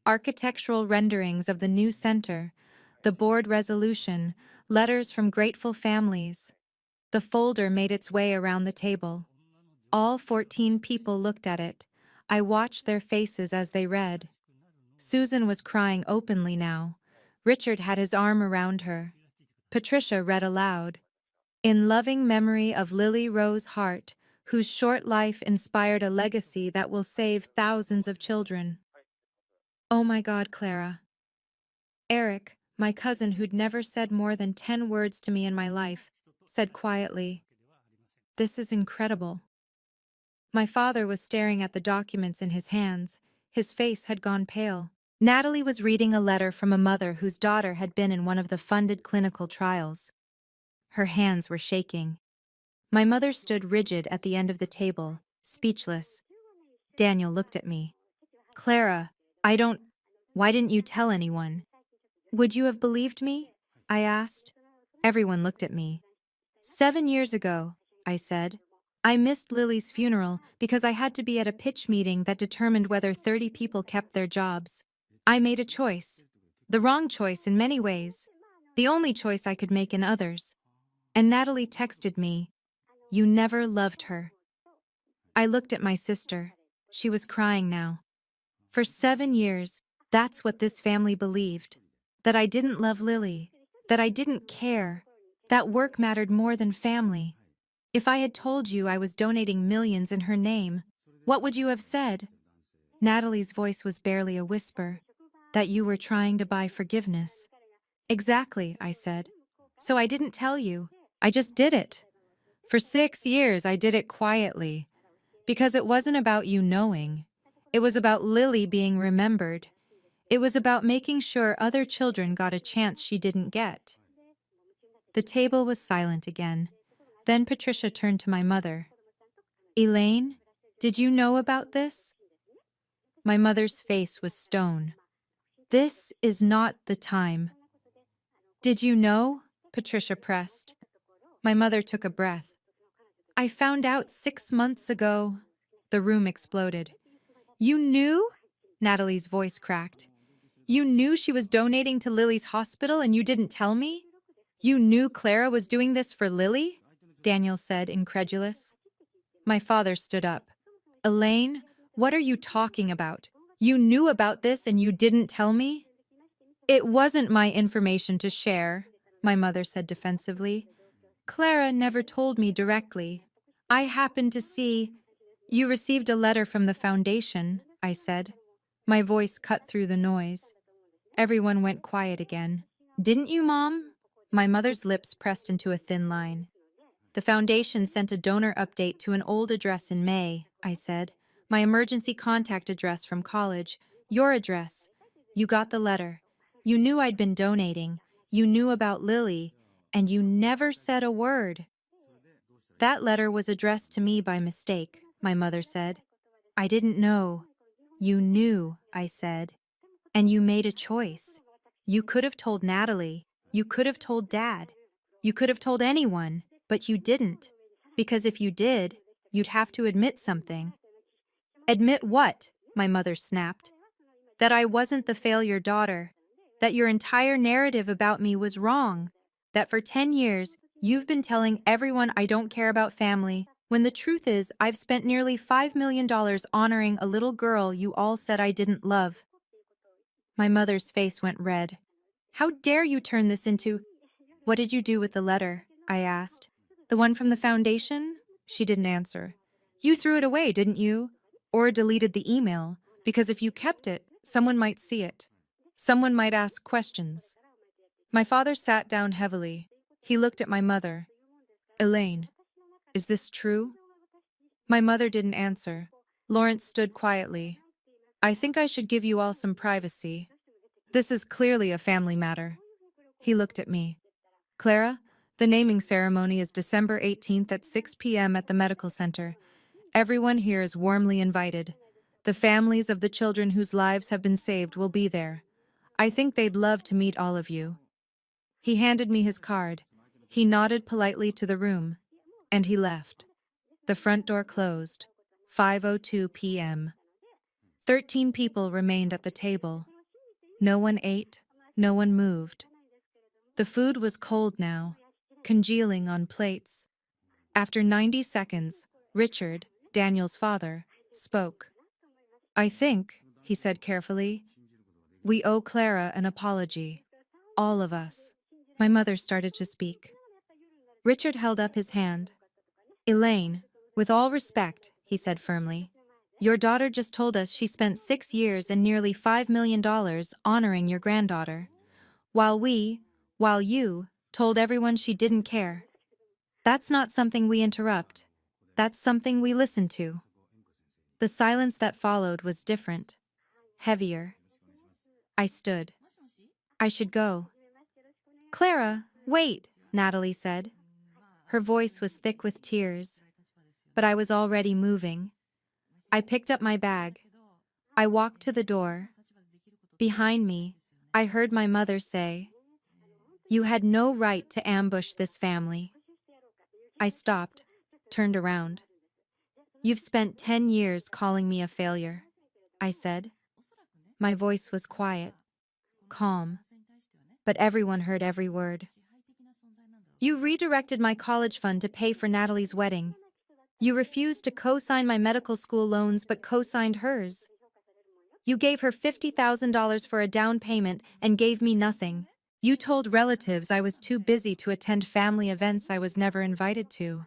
architectural renderings of the new center, the board resolution, letters from grateful families. The folder made its way around the table. All 14 people looked at it. I watched their faces as they read. Susan was crying openly now. Richard had his arm around her. Patricia read aloud. In loving memory of Lily Rose Hart, whose short life inspired a legacy that will save thousands of children. Oh my God, Clara. Eric, my cousin who'd never said more than 10 words to me in my life, said quietly, "This is incredible." My father was staring at the documents in his hands. His face had gone pale. Natalie was reading a letter from a mother whose daughter had been in one of the funded clinical trials. Her hands were shaking. My mother stood rigid at the end of the table, speechless. Daniel looked at me. Clara, why didn't you tell anyone? Would you have believed me? I asked. Everyone looked at me. 7 years ago, I said. I missed Lily's funeral because I had to be at a pitch meeting that determined whether 30 people kept their jobs. I made a choice. The wrong choice in many ways. The only choice I could make in others. And Natalie texted me, "You never loved her." I looked at my sister. She was crying now. For 7 years, that's what this family believed. That I didn't love Lily. That I didn't care. That work mattered more than family. If I had told you I was donating millions in her name, what would you have said? Natalie's voice was barely a whisper. That you were trying to buy forgiveness. Exactly, I said. So I didn't tell you. I just did it. For 6 years, I did it quietly. Because it wasn't about you knowing. It was about Lily being remembered. It was about making sure other children got a chance she didn't get. The table was silent again. Then Patricia turned to my mother. Elaine, did you know about this? My mother's face was stone. This is not the time. Did you know? Patricia pressed. My mother took a breath. I found out 6 months ago. The room exploded. You knew? Natalie's voice cracked. You knew she was donating to Lily's hospital and you didn't tell me? You knew Clara was doing this for Lily? Daniel said, incredulous. My father stood up. Elaine, what are you talking about? You knew about this and you didn't tell me? It wasn't my information to share, my mother said defensively. Clara never told me directly. I happened to see. You received a letter from the foundation, I said. My voice cut through the noise. Everyone went quiet again. Didn't you, Mom? My mother's lips pressed into a thin line. The foundation sent a donor update to an old address in May, I said. My emergency contact address from college. Your address. You got the letter. You knew I'd been donating. You knew about Lily. And you never said a word. That letter was addressed to me by mistake, my mother said. I didn't know. You knew, I said. And you made a choice. You could have told Natalie. You could have told Dad. You could have told anyone, but you didn't. Because if you did, you'd have to admit something. Admit what? My mother snapped. That I wasn't the failure daughter. That your entire narrative about me was wrong. That for 10 years, you've been telling everyone I don't care about family, when the truth is I've spent nearly $5 million honoring a little girl you all said I didn't love. My mother's face went red. How dare you turn this into— What did you do with the letter? I asked. The one from the foundation? She didn't answer. You threw it away, didn't you? Or deleted the email, because if you kept it, someone might see it. Someone might ask questions. My father sat down heavily. He looked at my mother. Elaine, is this true? My mother didn't answer. Lawrence stood quietly. I think I should give you all some privacy. This is clearly a family matter. He looked at me. Clara, the naming ceremony is December 18th at 6 p.m. at the medical center. Everyone here is warmly invited. The families of the children whose lives have been saved will be there. I think they'd love to meet all of you. He handed me his card. He nodded politely to the room, and he left. The front door closed. 5:02 p.m. 13 people remained at the table. No one ate, no one moved. The food was cold now, congealing on plates. After 90 seconds, Richard, Daniel's father, spoke. I think, he said carefully, we owe Clara an apology. All of us. My mother started to speak. Richard held up his hand. Elaine, with all respect, he said firmly, your daughter just told us she spent 6 years and nearly $5 million honoring your granddaughter, while you, told everyone she didn't care. That's not something we interrupt. That's something we listen to. The silence that followed was different, heavier. I stood. I should go. Clara, wait, Natalie said. Her voice was thick with tears, but I was already moving. I picked up my bag. I walked to the door. Behind me, I heard my mother say, you had no right to ambush this family. I stopped, turned around. You've spent 10 years calling me a failure, I said. My voice was quiet, calm, but everyone heard every word. You redirected my college fund to pay for Natalie's wedding. You refused to co-sign my medical school loans but co-signed hers. You gave her $50,000 for a down payment and gave me nothing. You told relatives I was too busy to attend family events I was never invited to.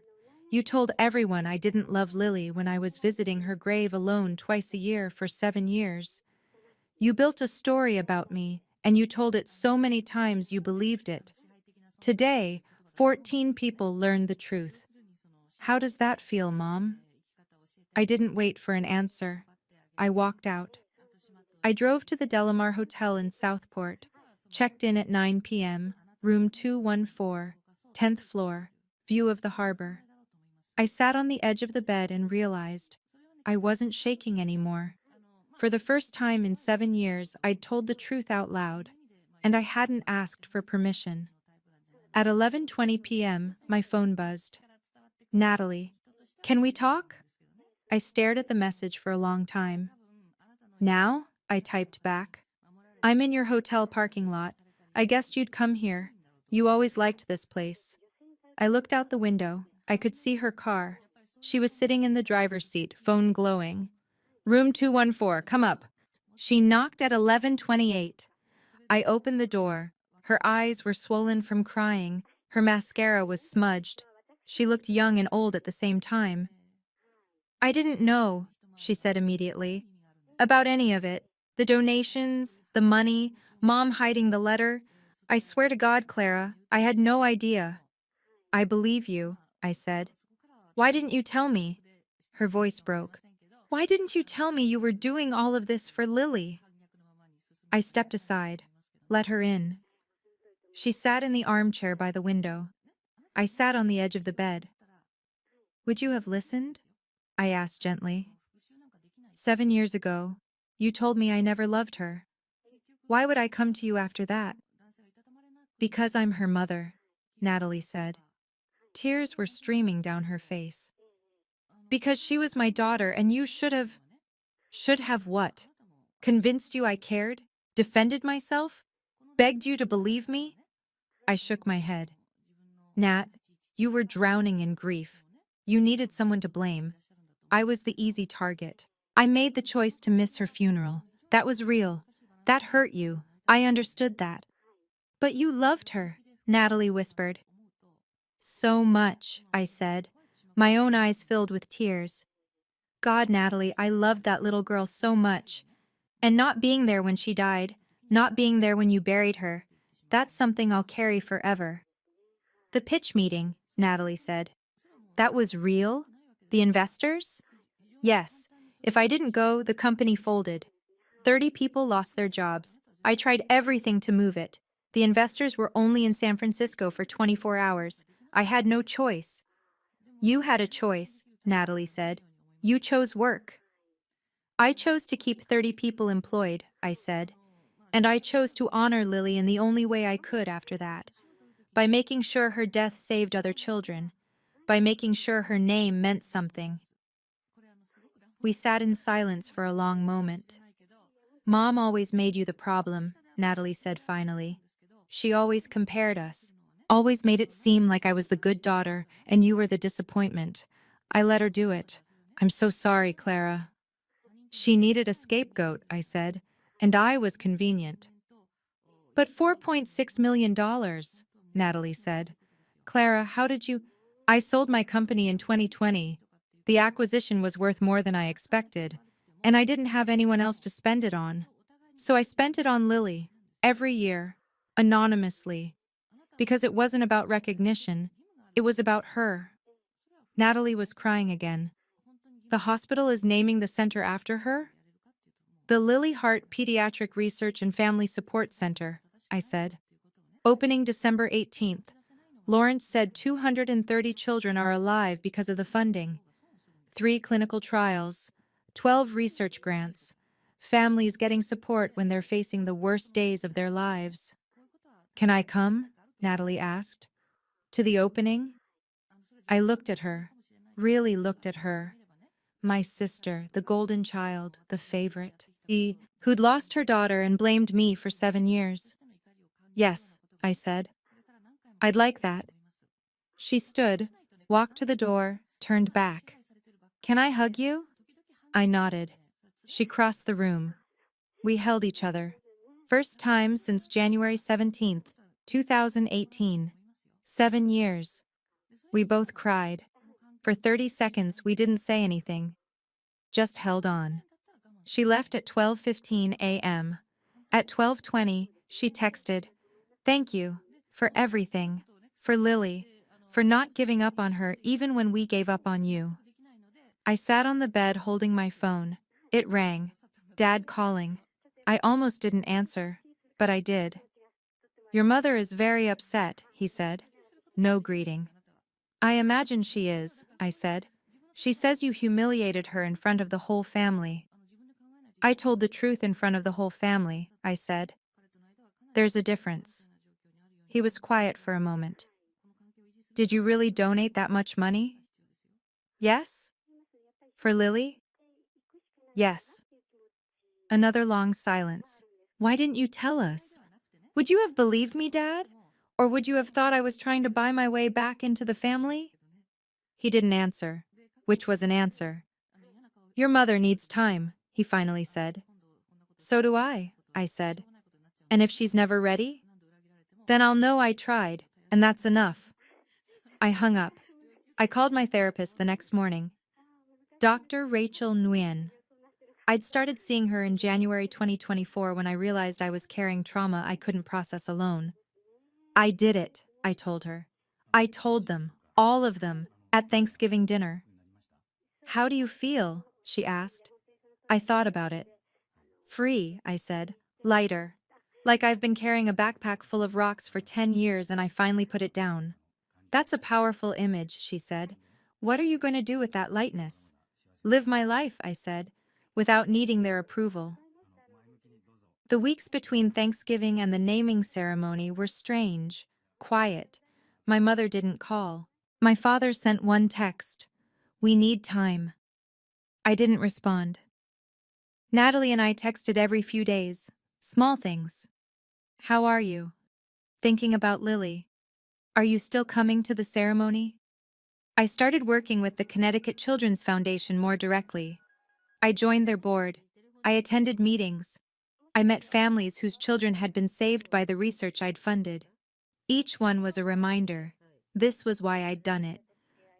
You told everyone I didn't love Lily when I was visiting her grave alone twice a year for 7 years. You built a story about me, and you told it so many times you believed it. Today, 14 people learned the truth. How does that feel, Mom? I didn't wait for an answer. I walked out. I drove to the Delamar Hotel in Southport, checked in at 9 p.m., room 214, 10th floor, view of the harbor. I sat on the edge of the bed and realized I wasn't shaking anymore. For the first time in 7 years, I'd told the truth out loud. and I hadn't asked for permission. At 11:20 p.m., my phone buzzed. Natalie, can we talk? I stared at the message for a long time. Now? I typed back. I'm in your hotel parking lot. I guessed you'd come here. You always liked this place. I looked out the window. I could see her car. She was sitting in the driver's seat, phone glowing. Room 214, come up. She knocked at 11:28. I opened the door. Her eyes were swollen from crying. Her mascara was smudged. She looked young and old at the same time. I didn't know, she said immediately, about any of it. The donations, the money, Mom hiding the letter. I swear to God, Clara, I had no idea. I believe you, I said. Why didn't you tell me? Her voice broke. Why didn't you tell me you were doing all of this for Lily? I stepped aside, let her in. She sat in the armchair by the window. I sat on the edge of the bed. Would you have listened? I asked gently. 7 years ago, you told me I never loved her. Why would I come to you after that? Because I'm her mother, Natalie said. Tears were streaming down her face. Because she was my daughter and you should have... Should have what? Convinced you I cared? Defended myself? Begged you to believe me? I shook my head. Nat, you were drowning in grief. You needed someone to blame. I was the easy target. I made the choice to miss her funeral. That was real. That hurt you. I understood that. But you loved her, Natalie whispered. So much, I said, my own eyes filled with tears. God, Natalie, I loved that little girl so much. And not being there when she died, not being there when you buried her, that's something I'll carry forever. The pitch meeting, Natalie said. That was real? The investors? Yes. If I didn't go, the company folded. 30 people lost their jobs. I tried everything to move it. The investors were only in San Francisco for 24 hours. I had no choice. You had a choice, Natalie said. You chose work. I chose to keep 30 people employed, I said. And I chose to honor Lily in the only way I could after that. By making sure her death saved other children. By making sure her name meant something. We sat in silence for a long moment. Mom always made you the problem, Natalie said finally. She always compared us. Always made it seem like I was the good daughter and you were the disappointment. I let her do it. I'm so sorry, Clara. She needed a scapegoat, I said, and I was convenient. But $4.6 million, Natalie said. Clara, how did you... I sold my company in 2020. The acquisition was worth more than I expected, and I didn't have anyone else to spend it on. So I spent it on Lily, every year, anonymously, because it wasn't about recognition, it was about her. Natalie was crying again. The hospital is naming the center after her? The Lily Hart Pediatric Research and Family Support Center, I said. Opening December 18th. Lawrence said 230 children are alive because of the funding. 3 clinical trials, 12 research grants, families getting support when they're facing the worst days of their lives. Can I come? Natalie asked. To the opening? I looked at her, really looked at her. My sister, the golden child, the favorite. Who'd lost her daughter and blamed me for 7 years. Yes, I said. I'd like that. She stood, walked to the door, turned back. Can I hug you? I nodded. She crossed the room. We held each other. First time since January 17th, 2018. 7 years. We both cried. For 30 seconds, we didn't say anything. Just held on. She left at 12:15 a.m. At 12:20, she texted, "Thank you for everything, for Lily, for not giving up on her even when we gave up on you." I sat on the bed holding my phone. It rang. Dad calling. I almost didn't answer, but I did. Your mother is very upset, he said. No greeting. I imagine she is, I said. She says you humiliated her in front of the whole family. I told the truth in front of the whole family, I said. There's a difference. He was quiet for a moment. Did you really donate that much money? Yes? For Lily? Yes. Another long silence. Why didn't you tell us? Would you have believed me, Dad? Or would you have thought I was trying to buy my way back into the family? He didn't answer, which was an answer. Your mother needs time, he finally said. So do I said. And if she's never ready? Then I'll know I tried, and that's enough. I hung up. I called my therapist the next morning. Dr. Rachel Nguyen. I'd started seeing her in January 2024 when I realized I was carrying trauma I couldn't process alone. I did it, I told her. I told them, all of them, at Thanksgiving dinner. How do you feel? She asked. I thought about it. Free, I said. Lighter. Like I've been carrying a backpack full of rocks for 10 years and I finally put it down. That's a powerful image, she said. What are you going to do with that lightness? Live my life, I said, without needing their approval. The weeks between Thanksgiving and the naming ceremony were strange, quiet. My mother didn't call. My father sent one text. We need time. I didn't respond. Natalie and I texted every few days. Small things. How are you? Thinking about Lily. Are you still coming to the ceremony? I started working with the Connecticut Children's Foundation more directly. I joined their board. I attended meetings. I met families whose children had been saved by the research I'd funded. Each one was a reminder. This was why I'd done it.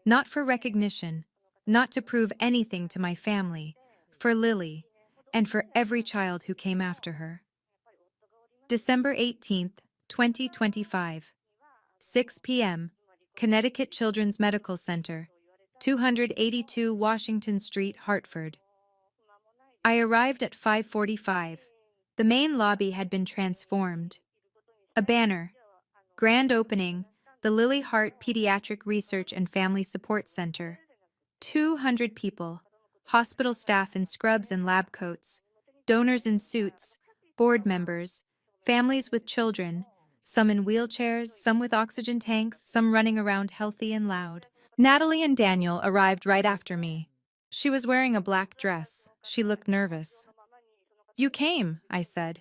Not for recognition, not to prove anything to my family, for Lily, and for every child who came after her. December 18th, 2025, 6 p.m., Connecticut Children's Medical Center, 282 Washington Street, Hartford. I arrived at 5:45. The main lobby had been transformed. A banner. Grand opening, the Lily Hart Pediatric Research and Family Support Center. 200 people, hospital staff in scrubs and lab coats, donors in suits, board members, families with children, some in wheelchairs, some with oxygen tanks, some running around healthy and loud. Natalie and Daniel arrived right after me. She was wearing a black dress. She looked nervous. You came, I said.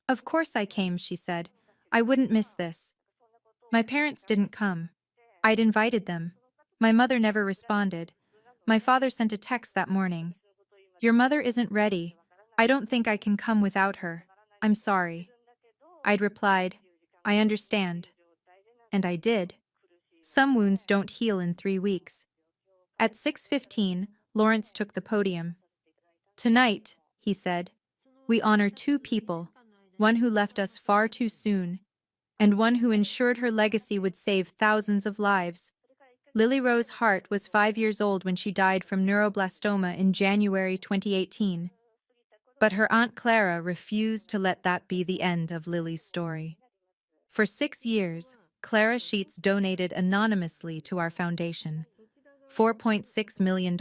Of course I came, she said. I wouldn't miss this. My parents didn't come. I'd invited them. My mother never responded. My father sent a text that morning. Your mother isn't ready. I don't think I can come without her. I'm sorry. I'd replied, I understand. And I did. Some wounds don't heal in 3 weeks. At 6:15, Lawrence took the podium. Tonight, he said, we honor 2 people, one who left us far too soon, and one who ensured her legacy would save thousands of lives. Lily Rose Hart was 5 years old when she died from neuroblastoma in January 2018. But her Aunt Clara refused to let that be the end of Lily's story. For 6 years, Clara Sheets donated anonymously to our foundation. $4.6 million.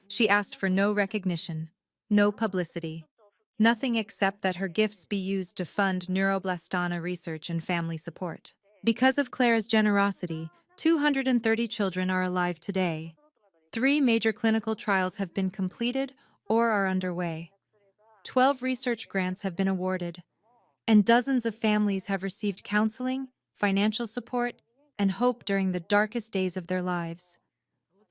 She asked for no recognition, no publicity, nothing except that her gifts be used to fund neuroblastoma research and family support. Because of Clara's generosity, 230 children are alive today. 3 major clinical trials have been completed or are underway. 12 research grants have been awarded, and dozens of families have received counseling, financial support, and hope during the darkest days of their lives.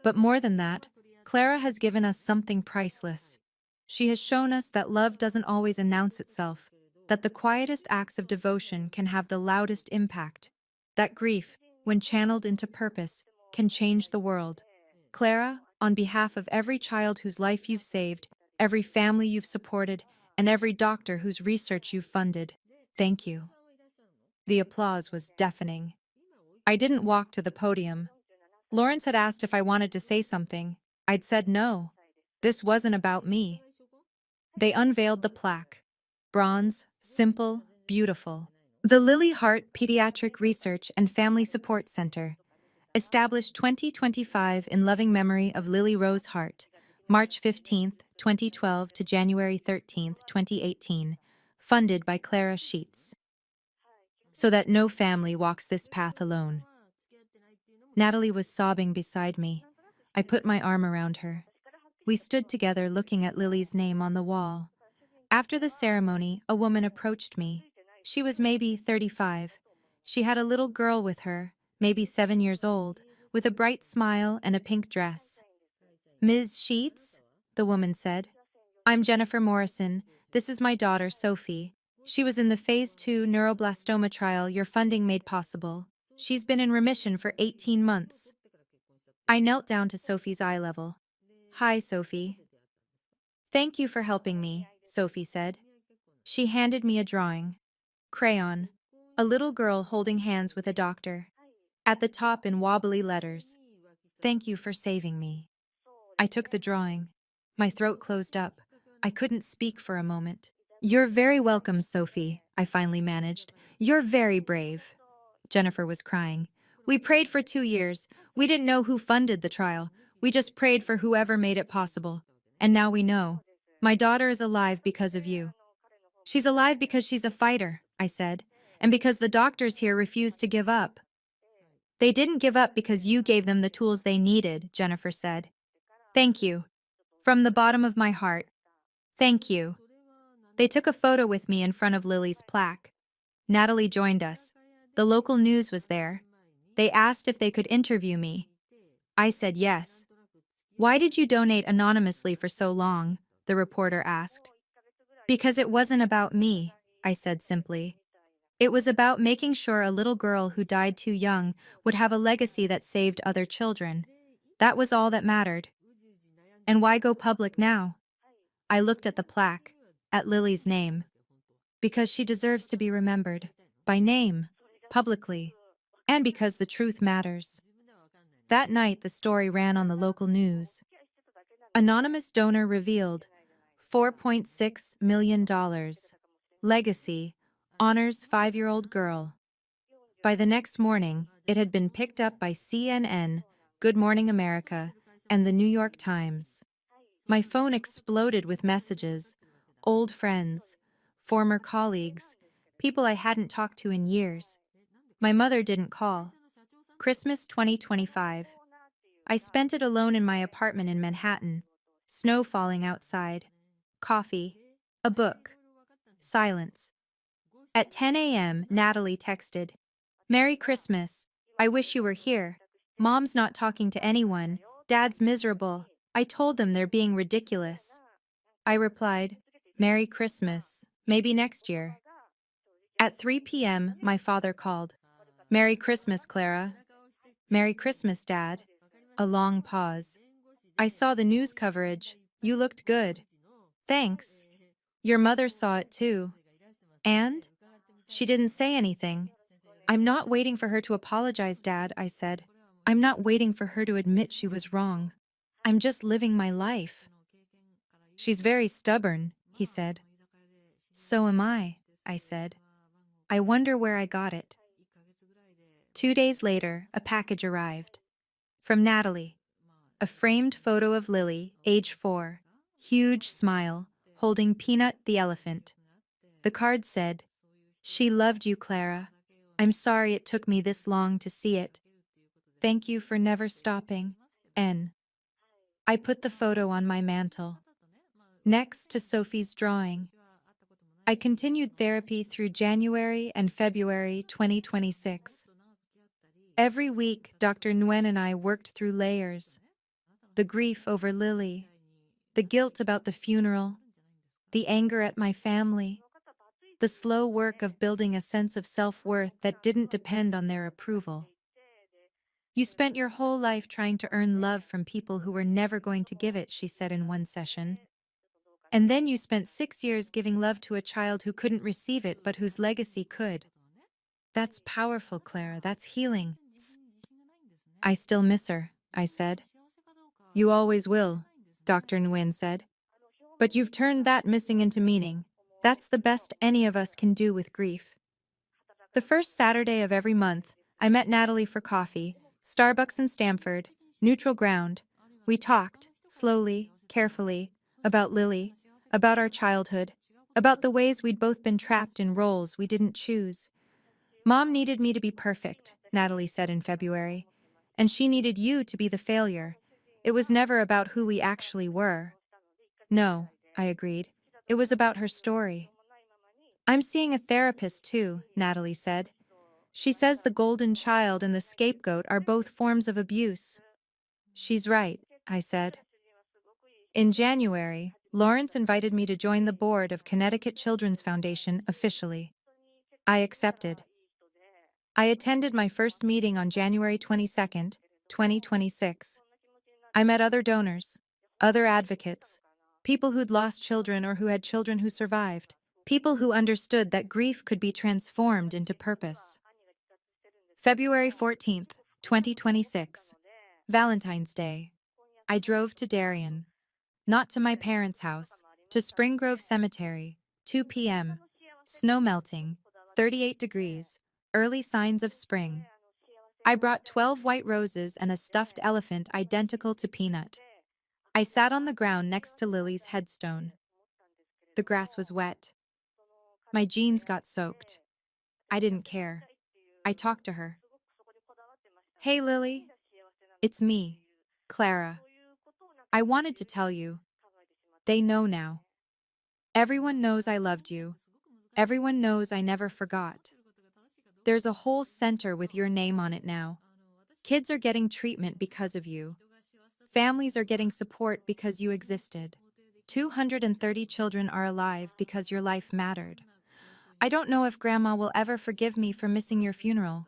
But more than that, Clara has given us something priceless. She has shown us that love doesn't always announce itself, that the quietest acts of devotion can have the loudest impact, that grief, when channeled into purpose, can change the world. Clara, on behalf of every child whose life you've saved, every family you've supported, and every doctor whose research you've funded, thank you. The applause was deafening. I didn't walk to the podium. Lawrence had asked if I wanted to say something. I'd said no. This wasn't about me. They unveiled the plaque. Bronze, simple, beautiful. The Lily Hart Pediatric Research and Family Support Center, established 2025 in loving memory of Lily Rose Hart, March 15th, 2012 to January 13th, 2018, funded by Clara Sheets. so that no family walks this path alone. Natalie was sobbing beside me. I put my arm around her. We stood together looking at Lily's name on the wall. After the ceremony, a woman approached me. She was maybe 35. She had a little girl with her, maybe 7 years old, with a bright smile and a pink dress. "Ms. Sheets?" the woman said. "I'm Jennifer Morrison. This is my daughter, Sophie. She was in the Phase 2 neuroblastoma trial your funding made possible. She's been in remission for 18 months." I knelt down to Sophie's eye level. "Hi, Sophie." "Thank you for helping me," Sophie said. She handed me a drawing. Crayon. A little girl holding hands with a doctor. At the top in wobbly letters, "Thank you for saving me." I took the drawing. My throat closed up. I couldn't speak for a moment. "You're very welcome, Sophie," I finally managed. "You're very brave." Jennifer was crying. "We prayed for 2 years. We didn't know who funded the trial. We just prayed for whoever made it possible. And now we know. My daughter is alive because of you." "She's alive because she's a fighter," I said, "and because the doctors here refused to give up." "They didn't give up because you gave them the tools they needed," Jennifer said. "Thank you. From the bottom of my heart. Thank you." They took a photo with me in front of Lily's plaque. Natalie joined us. The local news was there. They asked if they could interview me. I said yes. "Why did you donate anonymously for so long?" the reporter asked. "Because it wasn't about me," I said simply. "It was about making sure a little girl who died too young would have a legacy that saved other children. That was all that mattered." "And why go public now?" I looked at the plaque, at Lily's name. "Because she deserves to be remembered. By name. Publicly. And because the truth matters." That night, the story ran on the local news. Anonymous donor revealed. $4.6 million. Legacy. Honors 5-year-old girl. By the next morning, it had been picked up by CNN, Good Morning America, and the New York Times. My phone exploded with messages. Old friends, former colleagues, people I hadn't talked to in years. My mother didn't call. Christmas 2025. I spent it alone in my apartment in Manhattan. Snow falling outside. Coffee. A book. Silence. At 10 a.m., Natalie texted, "Merry Christmas. I wish you were here. Mom's not talking to anyone. Dad's miserable. I told them they're being ridiculous." I replied, "Merry Christmas. Maybe next year." At 3 p.m., my father called. "Merry Christmas, Clara." "Merry Christmas, Dad." A long pause. "I saw the news coverage. You looked good." "Thanks." "Your mother saw it too." "And?" "She didn't say anything." "I'm not waiting for her to apologize, Dad," I said. "I'm not waiting for her to admit she was wrong. I'm just living my life." "She's very stubborn," he said. "So am I said. "I wonder where I got it." 2 days later, a package arrived. From Natalie. A framed photo of Lily, age 4, huge smile, holding Peanut the elephant. The card said, "She loved you, Clara. I'm sorry it took me this long to see it. Thank you for never stopping. N." I put the photo on my mantle, next to Sophie's drawing. I continued therapy through January and February 2026. Every week, Dr. Nguyen and I worked through layers. The grief over Lily, the guilt about the funeral, the anger at my family, the slow work of building a sense of self-worth that didn't depend on their approval. "You spent your whole life trying to earn love from people who were never going to give it," she said in one session. "And then you spent 6 years giving love to a child who couldn't receive it but whose legacy could. That's powerful, Clara. That's healing." "I still miss her," I said. "You always will," Dr. Nguyen said. "But you've turned that missing into meaning. That's the best any of us can do with grief." The first Saturday of every month, I met Natalie for coffee, Starbucks in Stamford, neutral ground. We talked, slowly, carefully, about Lily, about our childhood, about the ways we'd both been trapped in roles we didn't choose. Mom needed me to be perfect, Natalie said in February. And she needed you to be the failure. It was never about who we actually were. No, I agreed. It was about her story. I'm seeing a therapist too, Natalie said. She says the golden child and the scapegoat are both forms of abuse. She's right, I said. In January, Lawrence invited me to join the board of Connecticut Children's Foundation officially. I accepted. I attended my first meeting on January 22nd, 2026. I met other donors, other advocates, people who'd lost children or who had children who survived, people who understood that grief could be transformed into purpose. February 14th, 2026. Valentine's Day. I drove to Darien. Not to my parents' house, to Spring Grove Cemetery, 2 p.m. Snow melting, 38 degrees, early signs of spring. I brought 12 white roses and a stuffed elephant identical to Peanut. I sat on the ground next to Lily's headstone. The grass was wet. My jeans got soaked. I didn't care. I talked to her. Hey, Lily. It's me, Clara. I wanted to tell you. They know now. Everyone knows I loved you. Everyone knows I never forgot. There's a whole center with your name on it now. Kids are getting treatment because of you. Families are getting support because you existed. 230 children are alive because your life mattered. I don't know if Grandma will ever forgive me for missing your funeral.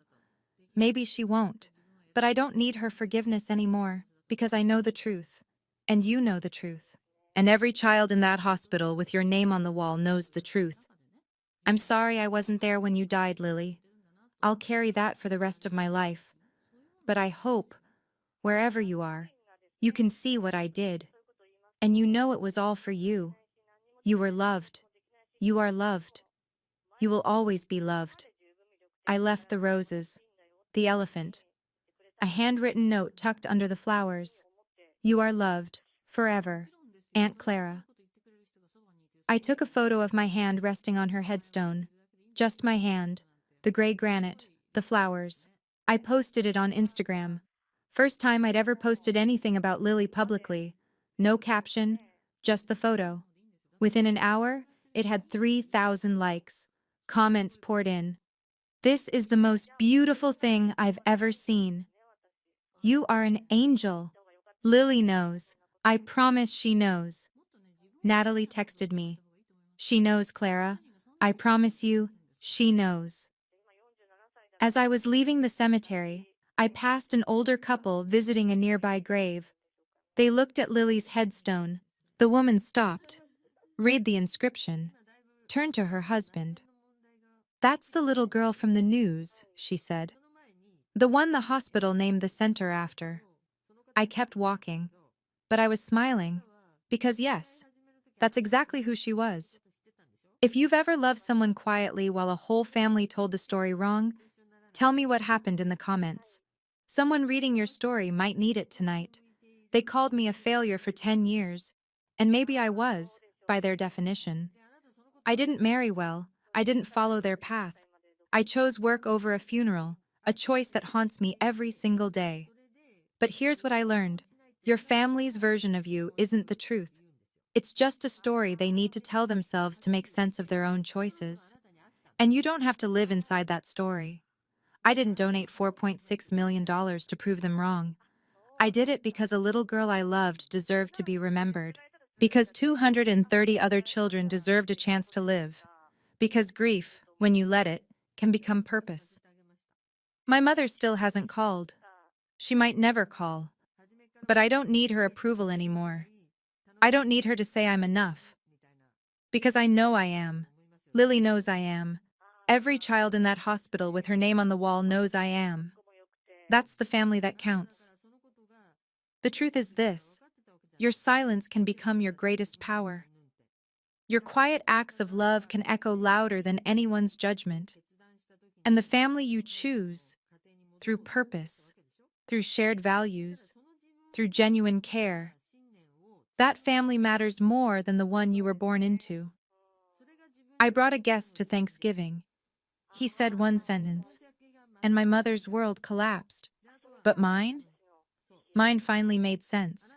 Maybe she won't. But I don't need her forgiveness anymore because I know the truth. And you know the truth. And every child in that hospital with your name on the wall knows the truth. I'm sorry I wasn't there when you died, Lily. I'll carry that for the rest of my life. But I hope, wherever you are, you can see what I did. And you know it was all for you. You were loved. You are loved. You will always be loved. I left the roses, the elephant, a handwritten note tucked under the flowers. You are loved, forever, Aunt Clara. I took a photo of my hand resting on her headstone. Just my hand, the gray granite, the flowers. I posted it on Instagram. First time I'd ever posted anything about Lily publicly. No caption, just the photo. Within an hour, it had 3,000 likes. Comments poured in. This is the most beautiful thing I've ever seen. You are an angel. Lily knows. I promise she knows. Natalie texted me. She knows, Clara. I promise you, she knows. As I was leaving the cemetery, I passed an older couple visiting a nearby grave. They looked at Lily's headstone. The woman stopped. Read the inscription. Turned to her husband. That's the little girl from the news, she said. The one the hospital named the center after. I kept walking, but I was smiling, because yes, that's exactly who she was. If you've ever loved someone quietly while a whole family told the story wrong, tell me what happened in the comments. Someone reading your story might need it tonight. They called me a failure for 10 years, and maybe I was, by their definition. I didn't marry well. I didn't follow their path. I chose work over a funeral, a choice that haunts me every single day. But here's what I learned. Your family's version of you isn't the truth. It's just a story they need to tell themselves to make sense of their own choices. And you don't have to live inside that story. I didn't donate $4.6 million to prove them wrong. I did it because a little girl I loved deserved to be remembered. Because 230 other children deserved a chance to live. Because grief, when you let it, can become purpose. My mother still hasn't called. She might never call. But I don't need her approval anymore. I don't need her to say I'm enough. Because I know I am. Lily knows I am. Every child in that hospital with her name on the wall knows I am. That's the family that counts. The truth is this. Your silence can become your greatest power. Your quiet acts of love can echo louder than anyone's judgment. And the family you choose, through purpose, through shared values, through genuine care, that family matters more than the one you were born into. I brought a guest to Thanksgiving. He said one sentence, and my mother's world collapsed. But mine? Mine finally made sense.